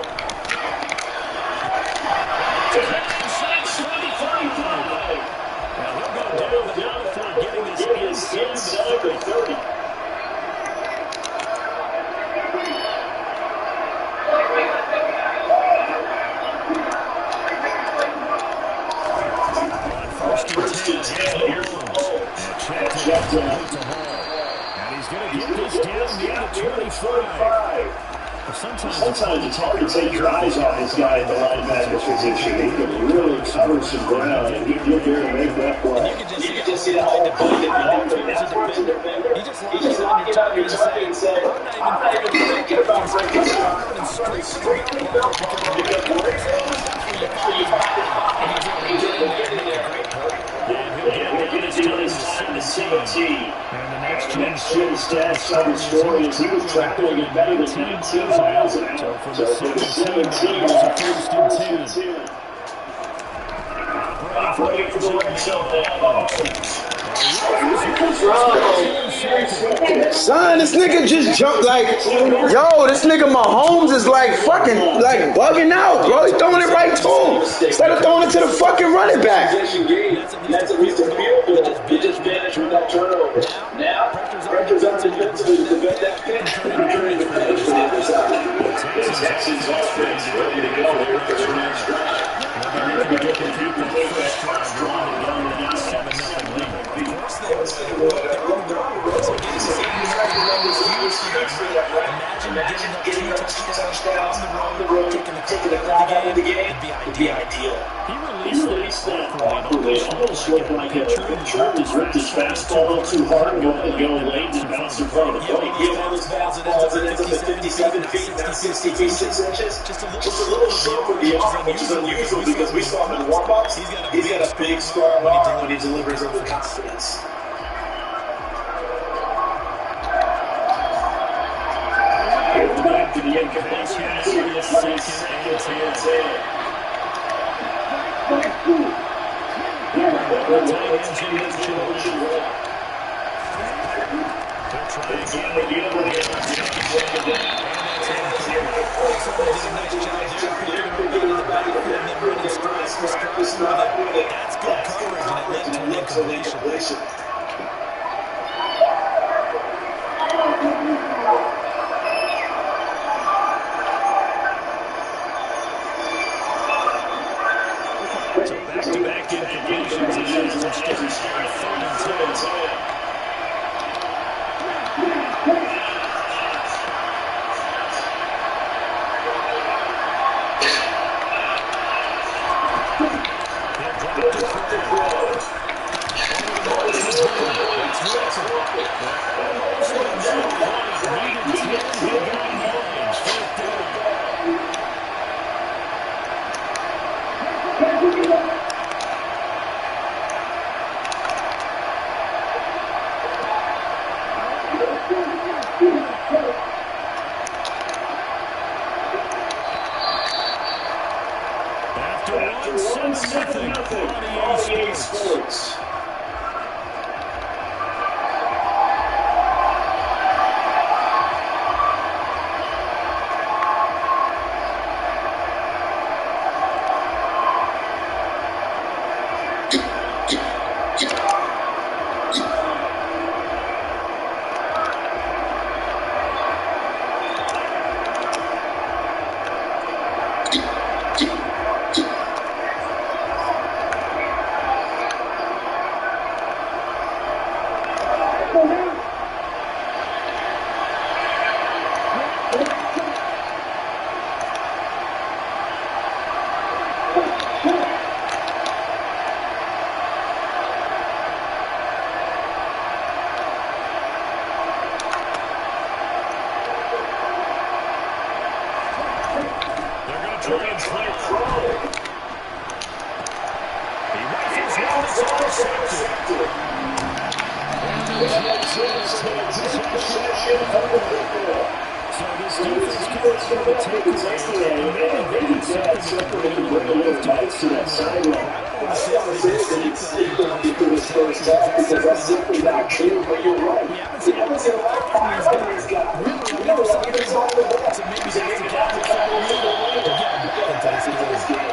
Inside 25. Now he'll go down for getting this inside the 30. First and 10, here's Mahomes. Checked in to Hall. And he's going to get this down near the 25. Sometimes it's hard to take your eyes off this guy at the linebacker position. He can really cover some ground and get there and make that play. You can just see that whole defender. He just lines on your target and say, I'm not even thinking about breaking down and straight because And the next gen stats tell the story is he was tackling it better than 19 miles an hour. So for the 17, it was a first and 10. Operating for the red zone now. Son, this nigga just jumped like, yo, this nigga Mahomes is like fucking, like bugging out, bro. He's throwing it right to him instead of throwing it to the fucking running back. That's at least a field goal. You just managed with that turnover. Now, pressure's on defensively to prevent that pitch and returning the pitch to the other side. Texans offense ready to go here for their next drive. They're going to get that first drive going and down to that 7-0 lead. Imagine getting up 2 touchdowns on the road, taking the crowd out of the game, would be ideal. He released that awkwardly. It almost looked like a tried to rip his fastball too hard and go late and bounce in front of the plate. He one of those fastballs that ends up at 57 feet, not 60 feet, 6 inches. Just a little short for the arm, which is unusual because we saw him in warm-ups. He's got a big, strong arm when he delivers under confidence. Back to the incomplete pass here, second and 10. The tight ends in motion. They'll try again. That's good coverage, and it led to an incompletion. So back-to-back incompletions as it's still 3rd and 10. After one, 7-0 on EA Sports. try and throw. He rifles one that's intercepted. And the Jets will take possession of the football. So this defense comes for the takeaway, and maybe that's something that can bring a little life to that sideline. I would say it's going to be through his first half because that's simply not true, but you're right. He hasn't left pride on these guys. You know, like it's all the ball. So maybe that's the guy to kind of lead the way to get into this game.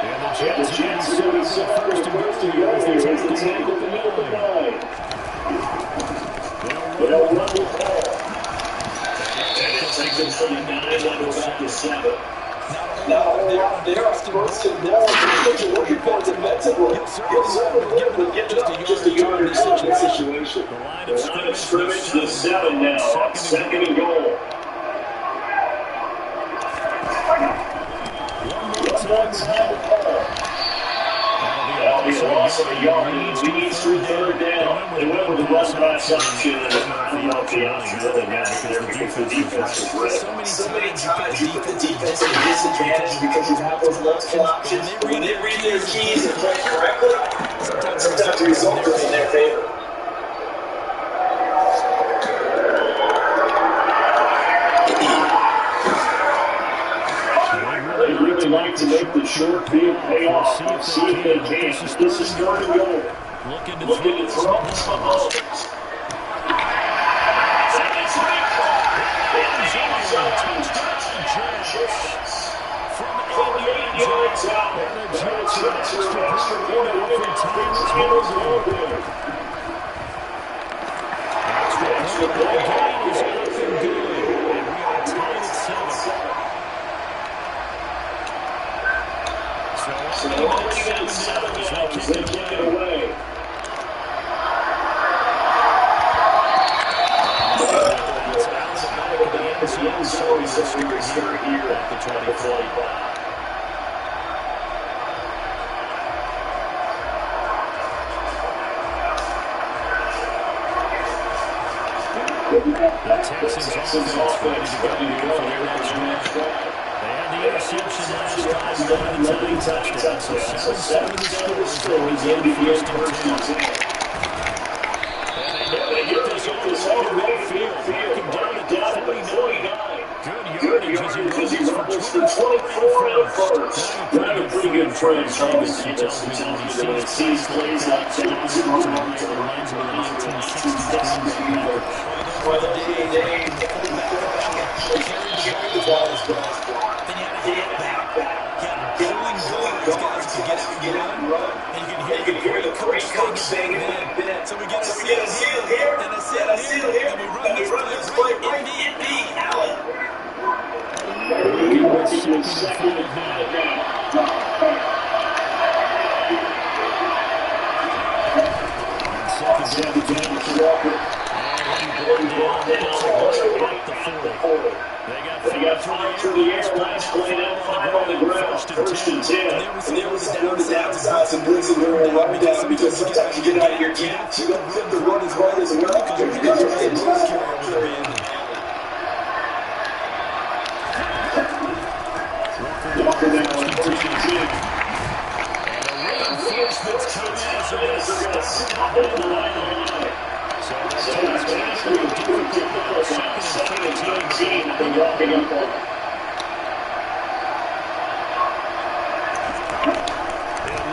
And the Jets are going to set first and goal here as they take the lead at the middle of the line. They'll run with ball. Takes it from the 9 on the back to 7. Not a whole lot there on first and goal. What you're looking for defensively. He'll certainly give it up just a yard or two in that situation. The line of scrimmage, the 7 now. Second and goal. One more time. That'll be a loss of a yard and it leads to third down. They went with the run pass option and I don't know if the option really matters there because the defense is ready. So many times you put the defense at a disadvantage because you have those multiple options. When they read their keys and play correctly, sometimes the result is in their favor. They like to make the short field pay off. See if they can. This is third and goal. Looking to throw. From 8 yards out. And the Jets are extra point away from time. Extra point gain is looking good. And we are tied at 7. So only got 7 yards. They kick it away. It's out of the back of the end zone. So we will start here at the 25. The Texans offense ready to go here for their next drive. They had the interception last time, got the tying touchdown, so 7-7 the score. They begin first and 10. And they get this all the way to midfield, knocking down at the 49. Good yardage as he runs for 24 first. Not a pretty good Trent Davis. He tells me when he sees plays like that, it reminds him of the 1960s. For the day, carried the ball as well. Then you had to get back. You had pulling guys to get out and run. And you can hear the coach saying it. So we get a seal here, and a seal here, and we run this play right in the alley. Second and 9. They got 5 through the air, last play out, 5 on the ground, first and 10. And there was the downsides and blitzing during the run down because sometimes you get out of your gaps. You don't have to run as hard as well because you're getting Walker down on first and 10. And a reinforcement's coming as they're stop behind the line. So that's going to be difficult. Second and 13. They're walking up on it.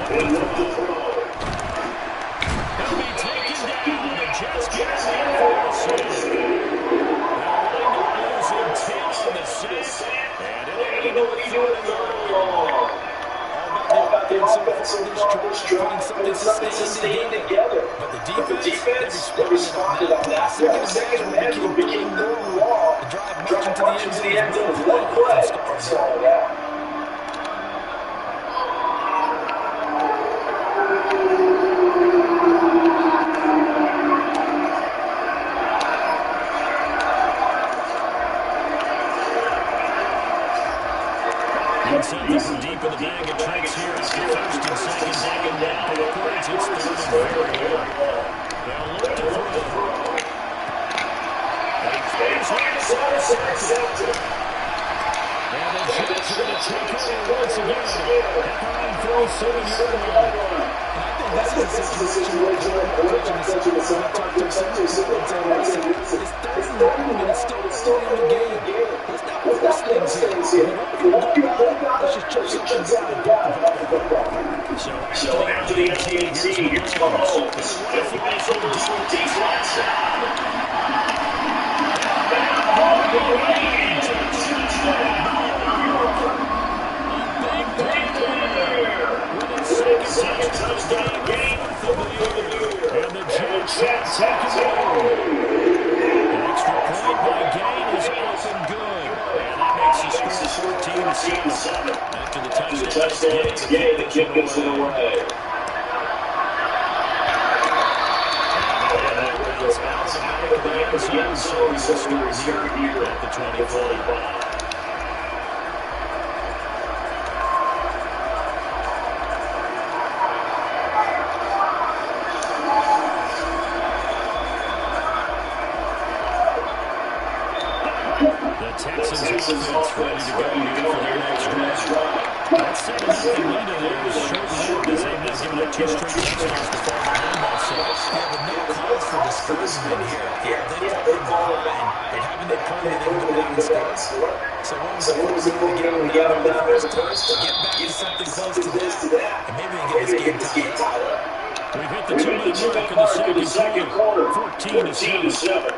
They look to throw. He'll be taken down. The Jets get it in for a save. They'll wind up losing 10 on the sack. And it ain't no third long. All about the offensive putting something sustained together. But the defense, they responded on that. Second and man became no law. Drive march into the end zone with one play. Start it out. Something from deep in the bag of tricks here after first and second down. Backwards, it's third and very long. They'll look to throw. And he fades right aside. And the Jets are going to take over once again at their own 37-yard line. This is a situation where coaching the second half, talk to some people and say, listen, it's 30 minutes still in the game. Let's not force things here. Let's just check something down. So after the FTNT, here's Mahomes. Flipping from the defense. Second touchdown game for the year. And the Jets take it away. An extra point by Gain is up and good. And that makes the score 14-7. After the touchdown, it's Gain. The kick gets it away. It's out the back of the end zone, so we start here at the 25. Texans offense ready to go here for their next drive. That 7-0 lead in there was short-lived as they've now given up 2 straight touchdowns to fall behind by 6. Yeah, but no cause for discouragement here. Yeah, they've fallen behind. But haven't they proven they can go down and score? So what was the first thing to get them down the first time? Get back to something close to that. And maybe they can get this game tied up. We've hit the 2-minute mark in the second quarter. 14-7.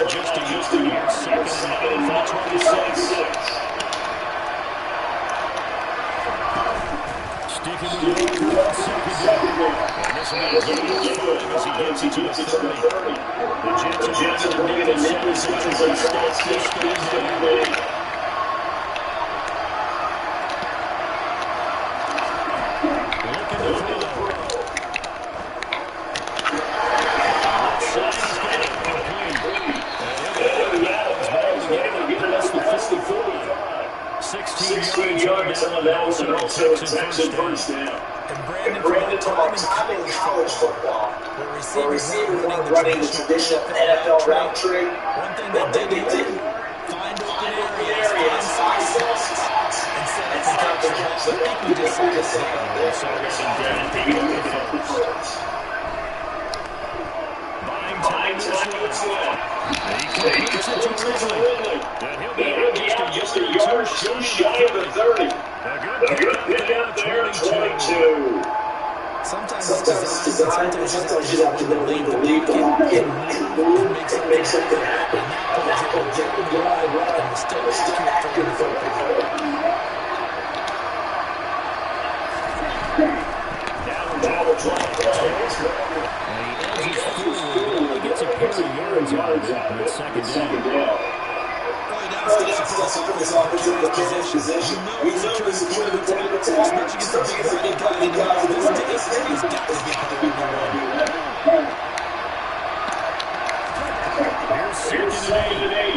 Just a year, second and 9 for the 26. Sticking with the second down. And this will be a game as he gets it to the 30. The Jets are going to make it 7 seconds. He starts this thing. Looking to throw. Outside is going to complete. 16 yards on that, so Texan first down. And Brandon, from our time in college football, where receivers weren't running the traditional NFL route tree, one thing they did, find open areas, find spots, and set up the catch. I think we just saw this buying time this one. He completes it to Ridley. And he'll be out just a yard too shy of the 30. A good pick out there at 22. Sometimes it's designed, sometimes you have to believe the lead and make something happen. And that goes in the line, and still accurate for the football. Down the drive. And he edges forward. He gets a pair of yards out of it with second down. Early down steps to put this offensive position. We know this is where the point of attack, especially against the guys in this has got to be Here's second and 8.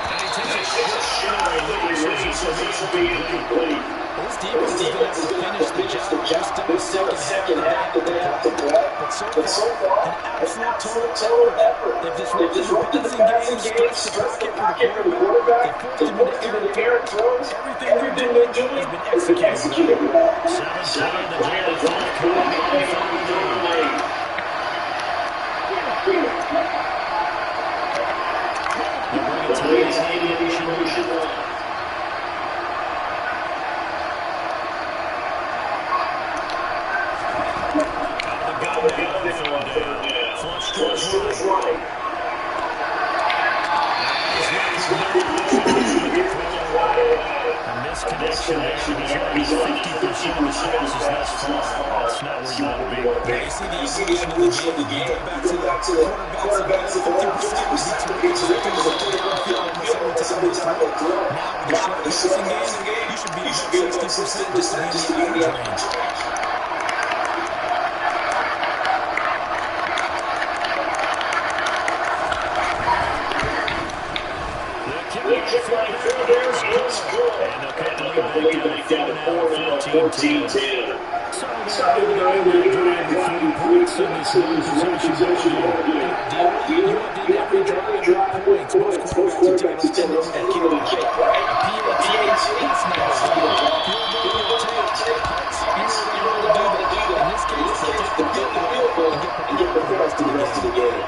And he takes a shot and releases it, so this will be incomplete. This defense is going to have to finish the job just in the second half that they have to play. But so far, an absolute total effort. They've disrupted the passing game, stretched the pocket for the quarterback, they forced him into the air and throws. Everything they're doing has been executed. 7-7, the Giants coming on late. They'll bring it to the aviation. Flush towards right. And this connection there, he's already 50% of his passes thus far. That's not where you want to be. Yeah, you see the evolution of the game. Back to the quarterbacks at 50% each of the Now, with the short passing game, you should be about 60% just to be in the average range. Kick right through there is good. And they'll cut the lead back down to 4 now, 14-10. So they're able to drive with 3 points in this one-possession ball game. You want to every drive points. Most quarterbacks are tend to keep it quick, right? PAT, that's not a field goal will take punts. You're able to do that. In this case, they'll take the field goal and get prepared for the rest of the game.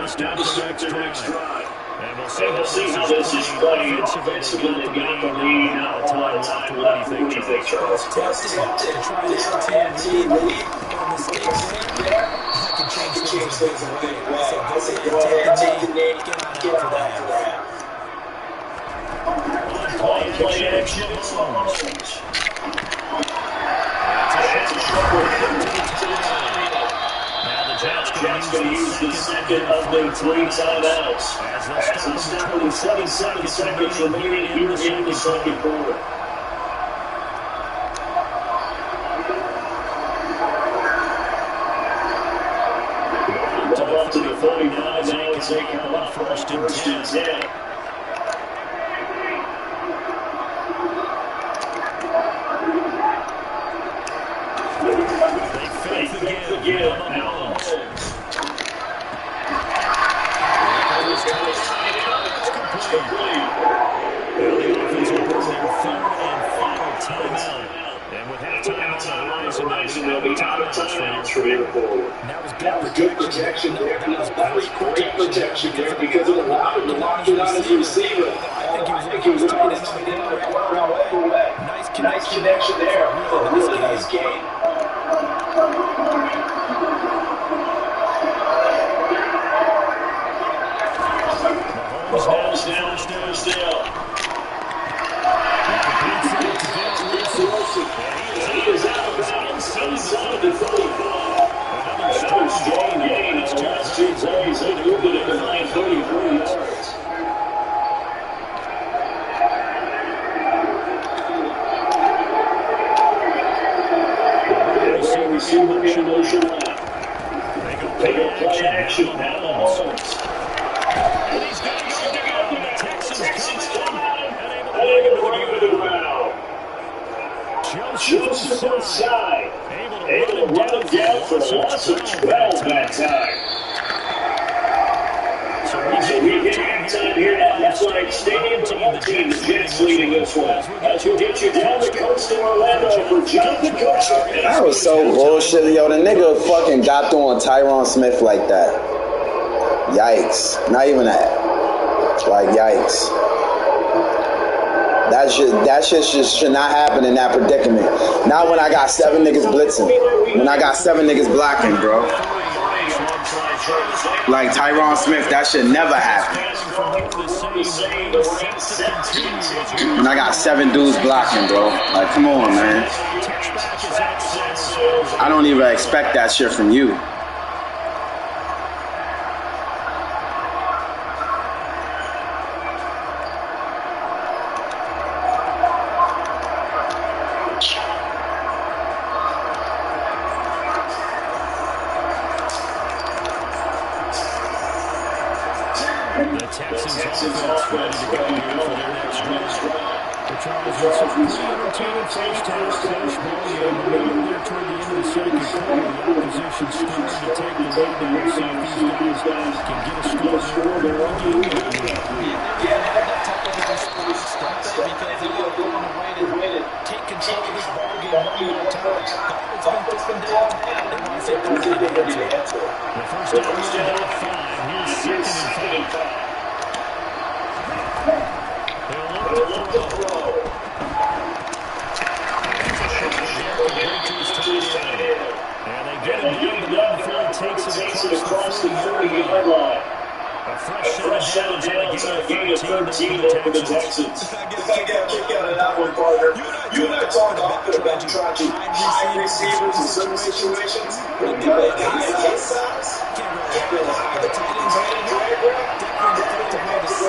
Start the next drive. And we'll see how this is played offensively. They've got the lead. Not a whole lot of time left. What do you think, Charles? Tempted to try to lead. Mistakes there. That can change things away. I say go ahead, take the knee, get on after that. On play action, it's Mahomes. That's a short one. Jets going to use the second of their 3 timeouts. As they start with 7 seconds remaining here in the second quarter. Up to the 49, now it's a count first and 10. They fake the give. That was good protection there. That was great protection there because it allowed him to lock it on his receiver. I think he was tight end on the ball right away. Nice connection there. A really nice game. Mahomes now first down. He is out of bounds inside the 35. Another strong gain. It's just 2 plays. They moved it at 9:33 yards. Receiver in motion left. They go play action now. Mahomes. And he's got to go. The Texans come out and able to bring him to the ground. Joseph inside. Able to run him down for a loss of 12 that time. So we get halftime here at MetLife Stadium. For home team, the Jets leading this one. As we get you down the coast to Orlando for Jonathan Coachman. That was so bullshit. Yo, the nigga fucking got through on Tyron Smith like that. Yikes. Not even that. Like, yikes. That shit just should not happen in that predicament. Not when I got 7 niggas blitzing. When I got 7 niggas blocking, bro. Like Tyron Smith, that should never happen. When I got 7 dudes blocking, bro. Like, come on, man. I don't even expect that shit from you.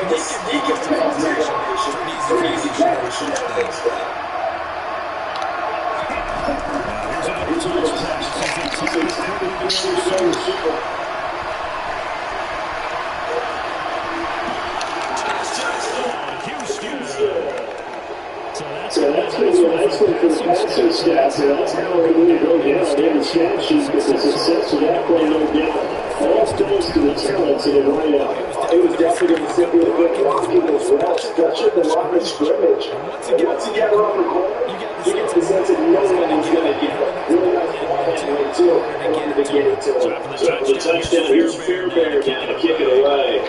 he can pass the foundation for an easy generation that thinks that. Here's another touch. So that's going to be an excellent for the passing stats, and that's how we're going to go down in the stat sheet with the success of that play, no doubt. All thanks to the talents in the lineup. It was definitely going to sit with a good blocking as well, stretching the line of scrimmage. And once you get around the corner, you get the sense of no one is going to get it. Really nice ball-handling, too, in order to get it to him. So for the touchdown, here's Fairbairn now to kick it away.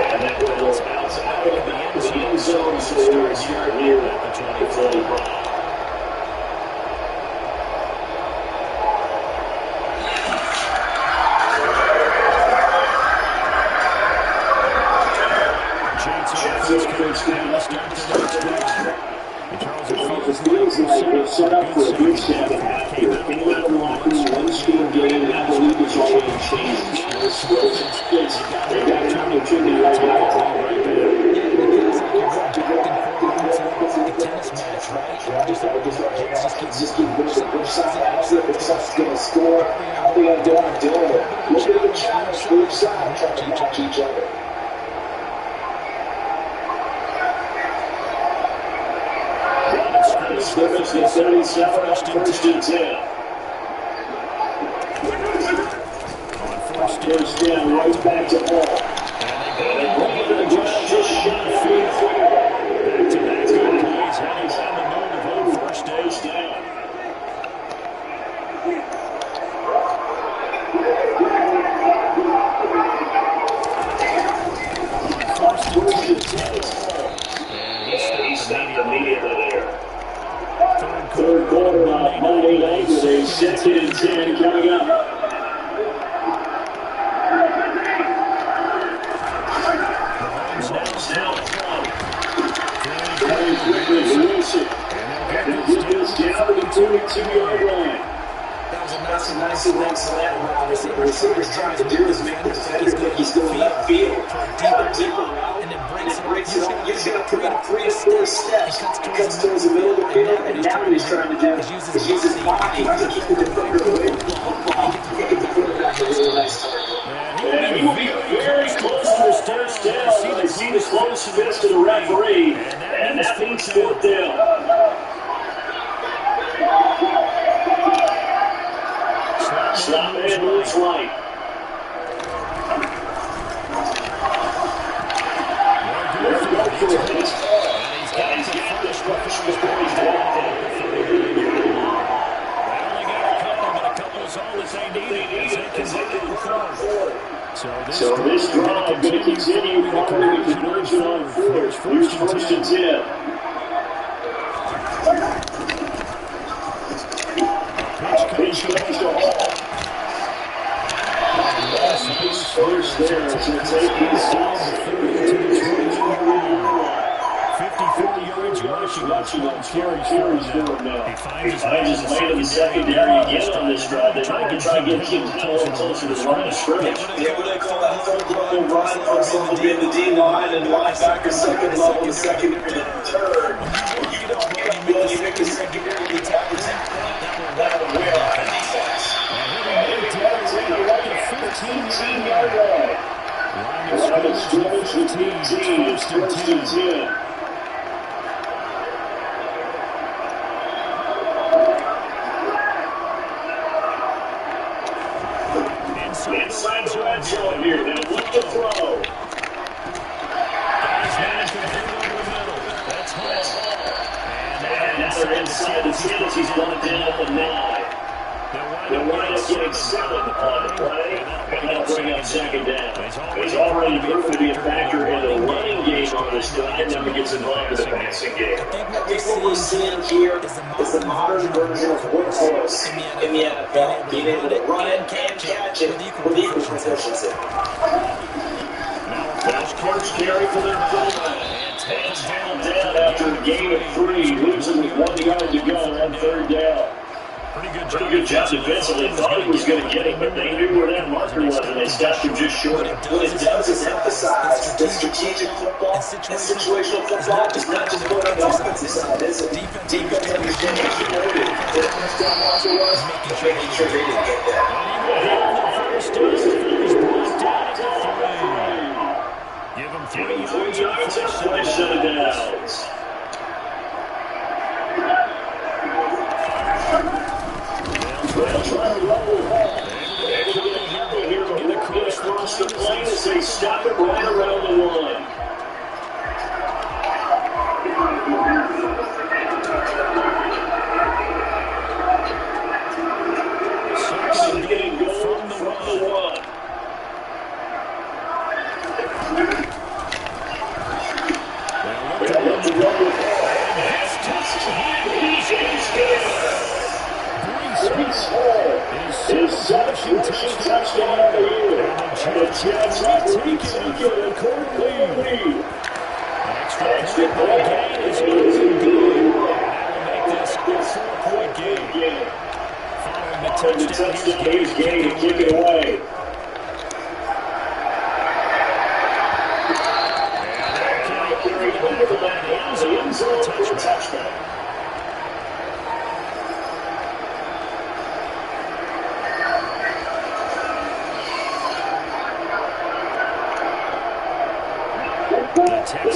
And that will bounce out of the end zone, so we're here at the 25. It feels like they're set up for a good second half here. Came out of one school game, and I believe it's all in change. No explosives. They got an opportunity right now. Just keep pushing. Which side's going to score? How they are doing it. Look at the challenge for each side trying to match each other. Slippers to 37 on first and 10. First down, right back to Hall. And they bring it in just shy of 3. Back-to-back good plays. He's on the move on first down. First and 10. And he stopped immediately there. Third quarter of Monday night with a 2nd and 10 coming up. Wilson. And he gets down to the 22-yard line. That's a nice slant route. What the receiver's trying to do is make the defender think he's going left field. Cut a deeper route, and it breaks it up. He's got to put up 3 or 4 steps. Cuts to his available field, and now what he's trying to do is use his body to keep the defender away from the football. Get the quarterback a really nice target. And he will be very close to his first down. I see the close fist to the referee, and that means 4th down. Slot man moves right. And he's got this rush before he's down. They only got a couple, but a couple is all that they needed as they continue to forward. So this drive going to continue following the conversion on 4th. Here's first and 10. Pitch comes to Hall. First there to take inside the 30 to the 22-yard line. 54 yards rushing on 12 carries for him now. He finds his way to the secondary again on this drive. They try to get him a little closer to the line of scrimmage. Yeah, what they call that full-blown run from someone being the D-line and linebacker second level, the secondary to third. You don't get up well, you make the secondary the tackles. That will wear out the defense. And he takes it around the 15-yard line. Line of scrimmage with 15, first and 10. Inside the red zone here, they look to throw. Got his man complete over the middle. That's Hall. And now they're inside the 10 as he's going down at the 9. They'll wind up getting 7 on the play, and they'll bring up second down. He's already proved to be a factor in the running game on this drive, and never gets involved in the passing game. I think what we're seeing here is the modern version of workhorse in the NFL, being able to run and catch it with equal proficiency. First carry for their fullback. And down after a gain of 3, losing with 1 yard to go on 3rd down. Pretty good job defensively. Thought he was going to get it, but they knew where that marker was, and they stepped him just short. What it does is emphasize that strategic football and situational football is not just going on the offensive side, is it? Defense understanding what the first down marker was, making sure they didn't get that. Give him 3 yards on first set of downs. Across the plane as they stop it right around the line. Second and goal from the one. His second touchdown of the year. And the Jets have retaken a third-quarter lead. Extra point gain is good. That will make this a 4-point game. Following the touchdown, here's Gay to kick it away. And that carry back to the end zone for a touchback.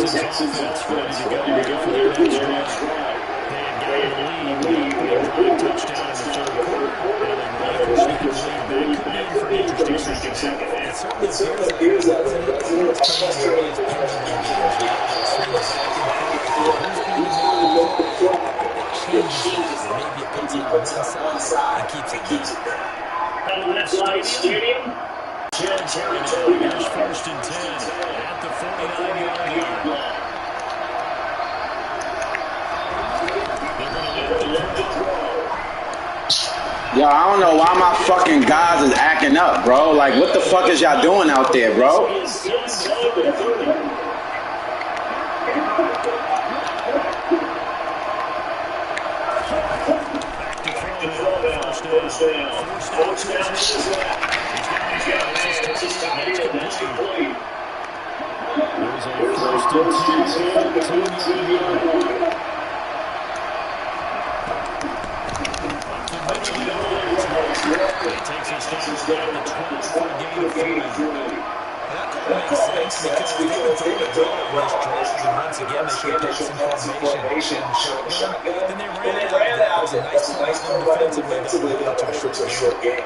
Texans offense ready to go for their next drive. They had gotten the lead with the opening drive touchdown in the third quarter, and then relinquished the lead back. Could be for an interesting second half. It certainly appears that way. MetLife Stadium. Here's first and 10 at the 49-yard line. Yo, I don't know why my fucking guys is acting up, bro. Like, what the fuck is y'all doing out there, bro? Then they ran out. That was a nice defensively to a short game.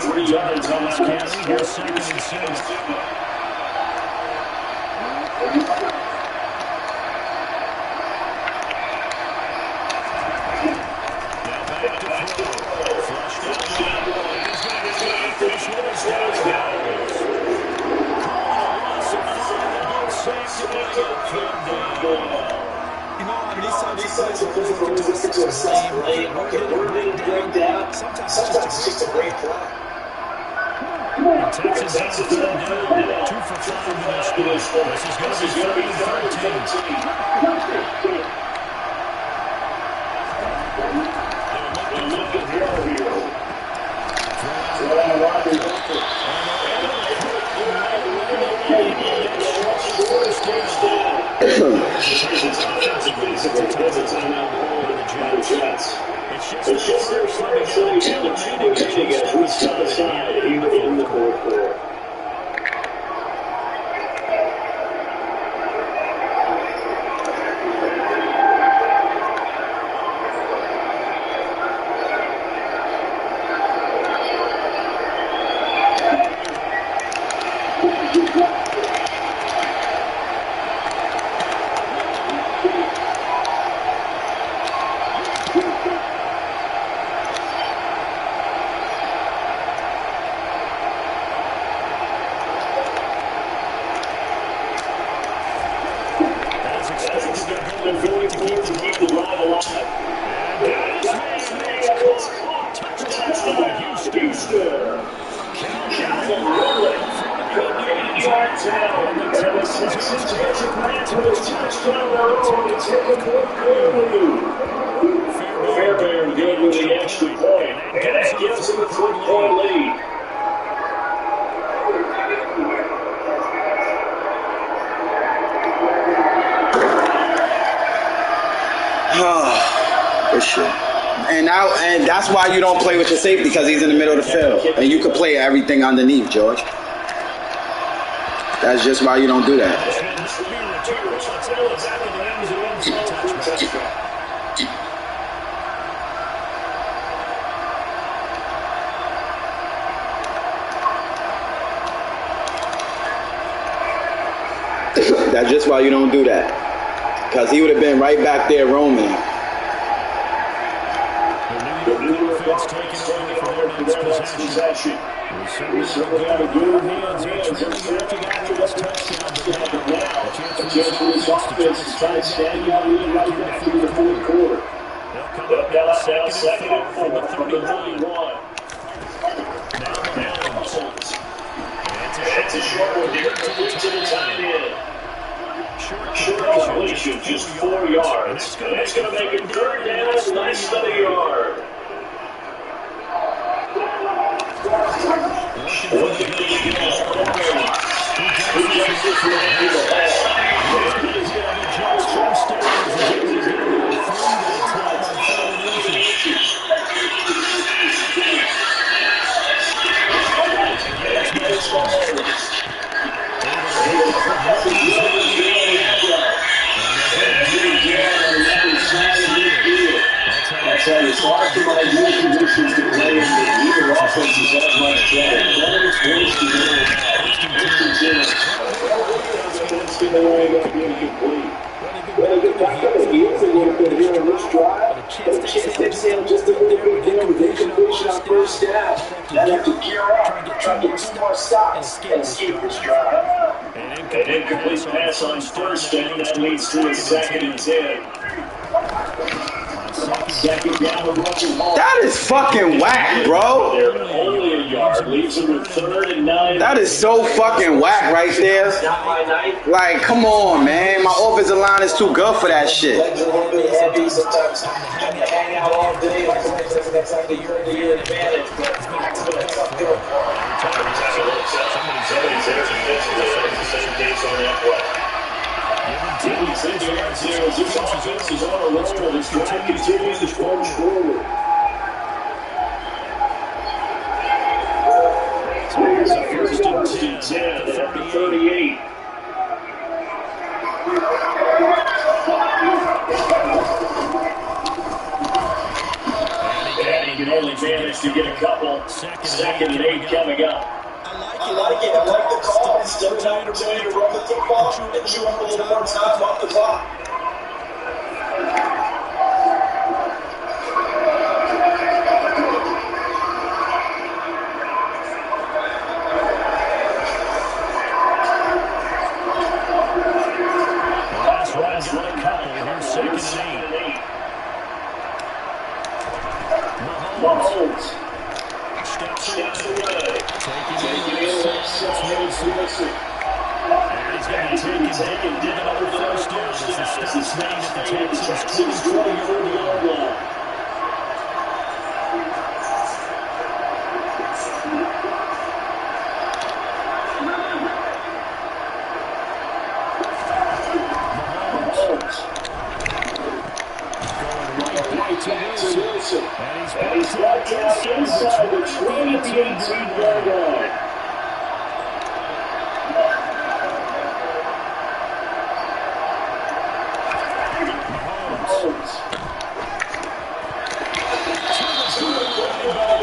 Three yards on this carry. Here's second and 6. Sometimes it's just a great play. Texans on the third down. 2 for 5 in this one. This is going to be 3rd and 13. It's just their first opportunity as we step aside here in the fourth quarter. yards now. And the Texans get a chance to grant with a touchdown of their own to take a quick lead. Fairbairn good with the extra point, and that gives them a 3-point lead. Good shit. And that's why you don't play with your safety, because he's in the middle of the field. And you can play everything underneath, George. That's just why you don't do that. That's just why you don't do that. Because he would have been right back there roaming. Possession. We certainly have a good hands after this touchdown, but now a chance for this offense to try to stand out and right back into the fourth quarter. They'll come out now second and 4 from the 31. Now it's a short one here, complete to the tight end. Short completion, just 4 yards. And that's going to make it 3rd down, less than a yard. It's hard for my new conditions to play in either offense is that much better. It's going to wind up being complete. Well, a good back up the heels a little bit here on this drive. But a chance to exhale just a little bit there with incompletion on first down. Then have to gear up, try to get 2 more stops and escape this drive. An incomplete pass on first down. That leads to a 2nd and 10. That is fucking whack, bro. Only a yard leaves him with 3rd and 9. That is so fucking whack right there. Like, come on, man. My offensive line is too good for that shit. This offense is on a roll. This drive continues to push forward. Here's a 1st and 10 at the 38. And he can only manage to get a couple. 2nd and 8 coming up. I like it. I like the call. Still an opportunity to run the football and chew up a little more time off the clock. Last run a couple. Here's 2nd and 8. Mahomes. Steps away. Taking in left side. Wilson. And he's going to take it down for the first down as the snap at the Texans 20-yard line. And he's brought down inside the 18-yard line. Mahomes.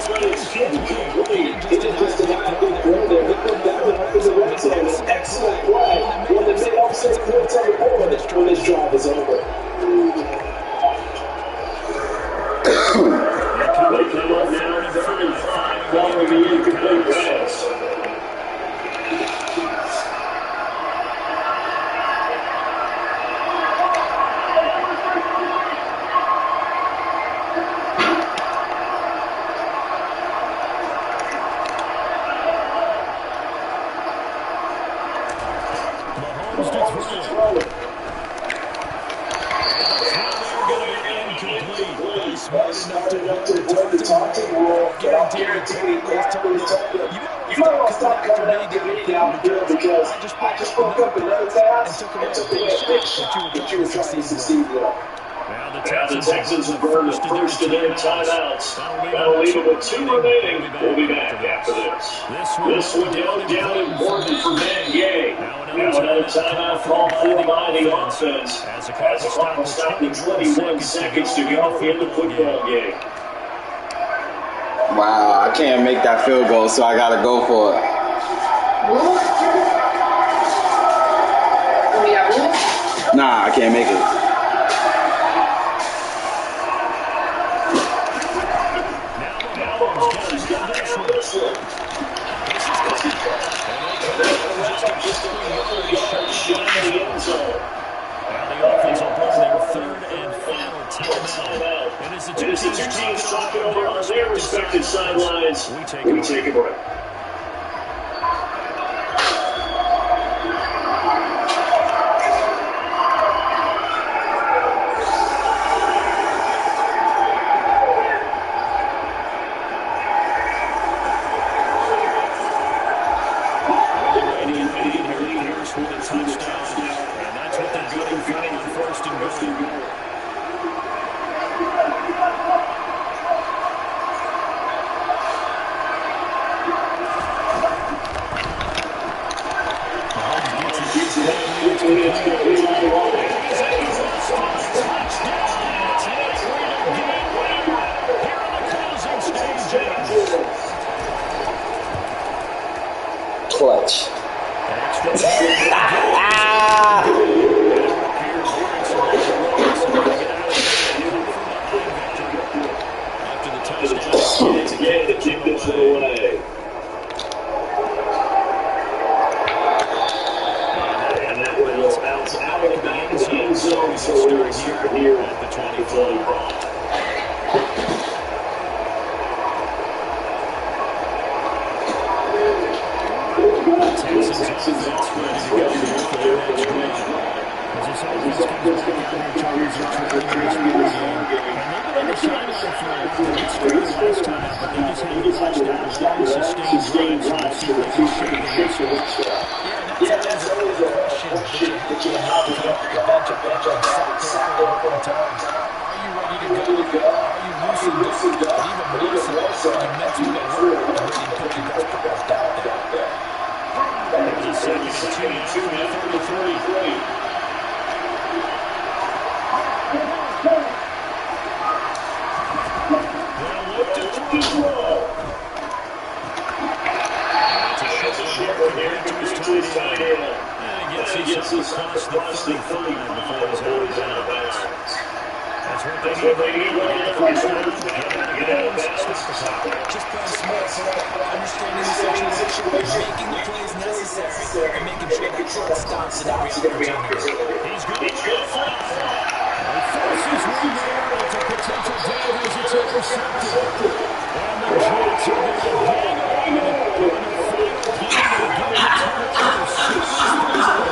But it's incomplete. He just did not think through there. He put that one up in the red zone. Excellent play. One that may help 6 points on the board when this drive is over. They come up now to 35 following the incomplete pass. comes to throw it. He's smart enough to hold the taunting rule, but I'll guarantee you you might want to stop coming after me downfield because I just broke up another pass and took away a big shot that you were trying to succeed with. Now the Texans have burned the first of their timeouts. That'll leave it with 2 remaining. We'll be back after this. This one down important for Matt Gay. Now another timeout called for by the offense. As the clock will stop with 21 seconds to go in the football game. Wow, I can't make that field goal, so I gotta go for it. Nah, I can't make it. As the two teams talking over on their respective sidelines, we take a break. Clutch. Again to kick this away. And that will bounce out of the end zone, so we'll start here at the 20-20. Texans offense ready to go here for their next drive. As this offense comes back out here, Chargers are trailing in this ball game. And they've been on the sideline for a while. They struggled last time out, but they just had a touchdown. Long sustained drive, so we'll see if they can shake the next one. Yeah, that's always a question that you have to come off the bench and sack there for a time. Are you ready to go? Are you loosened up? But even more so, are you mentally alert and ready to put your best players down there? There's a second and 2 now from the 33. Gets us across the 35 before he's out of bounds. That's what they need right now. First down, get out of bounds. Just playing smart, understanding the situation, making the plays necessary, and making sure that clock stops at every opportunity. He's going to go fly. He forces one there. It's a potential dive as it's intercepted. And the Jets are going to hang on in the final play to give it a turnover as soon as possible.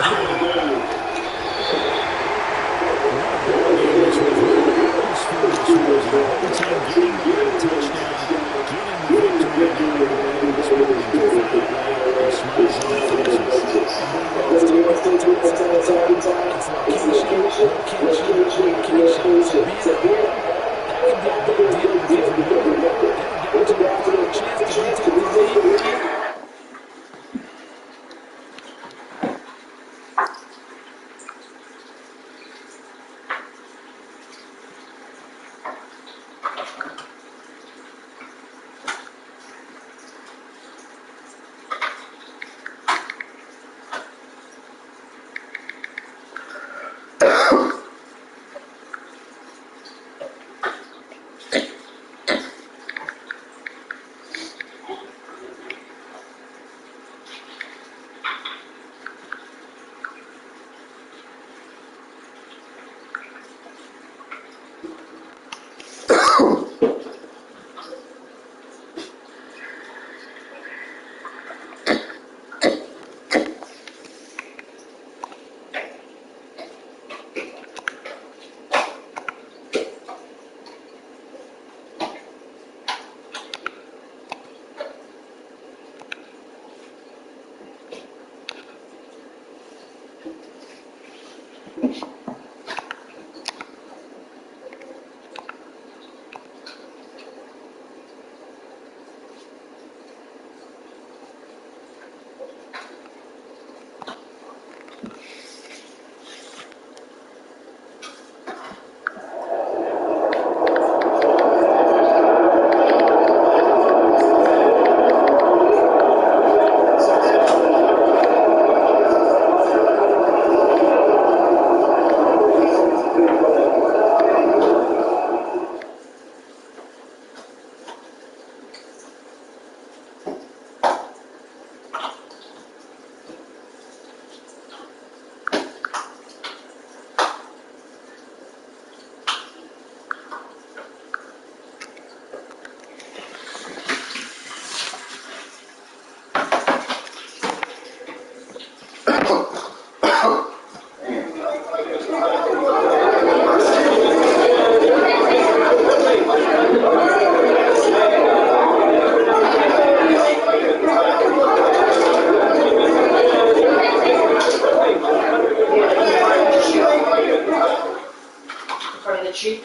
From the cheek.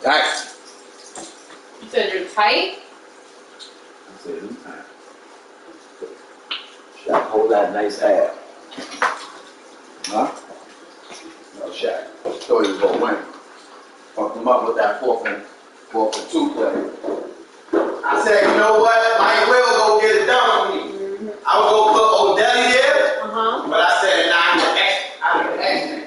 Tight. You said you're tight? I said, I'm tight. Shaq, hold that nice ab. Huh? No, Shaq. Thought he was going to win. Fucked him up with that 4-for-2 play. I said, you know what? Mike will go get it done on me. I was going to put Odeli there, but I said, nah, I'm an X-Man.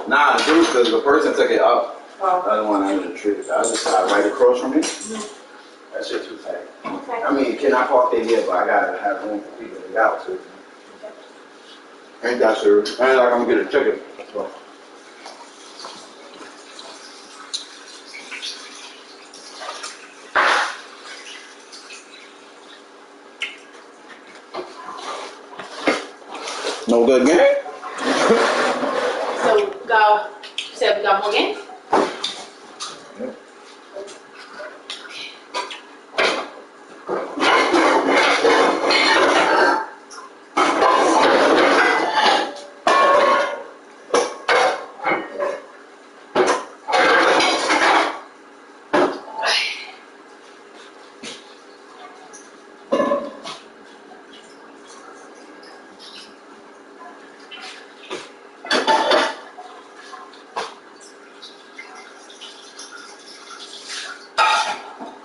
Nah, the dude, because the person took it up. Oh. The other one I didn't treat it. I just right across from me. That shit too tight. Okay. I mean, can I park there yet? But I gotta have room for people to get out too. Okay. Ain't that serious? Ain't like I'm gonna get a ticket. So. No good game. So you said we got more games? Yep.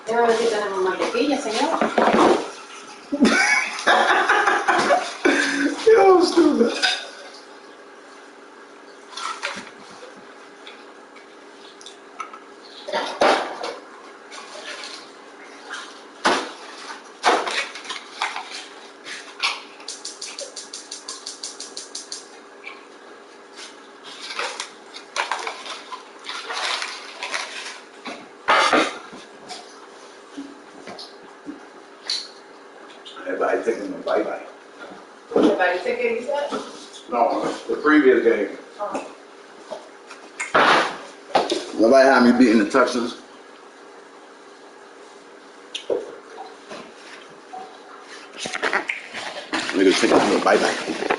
Debe ver si tenemos mantequilla, señor. Yo, stupid. Everybody taking a bye-bye. Everybody ticket, you said? No, the previous game. Oh. Nobody had me beating the Texans. Bye-bye.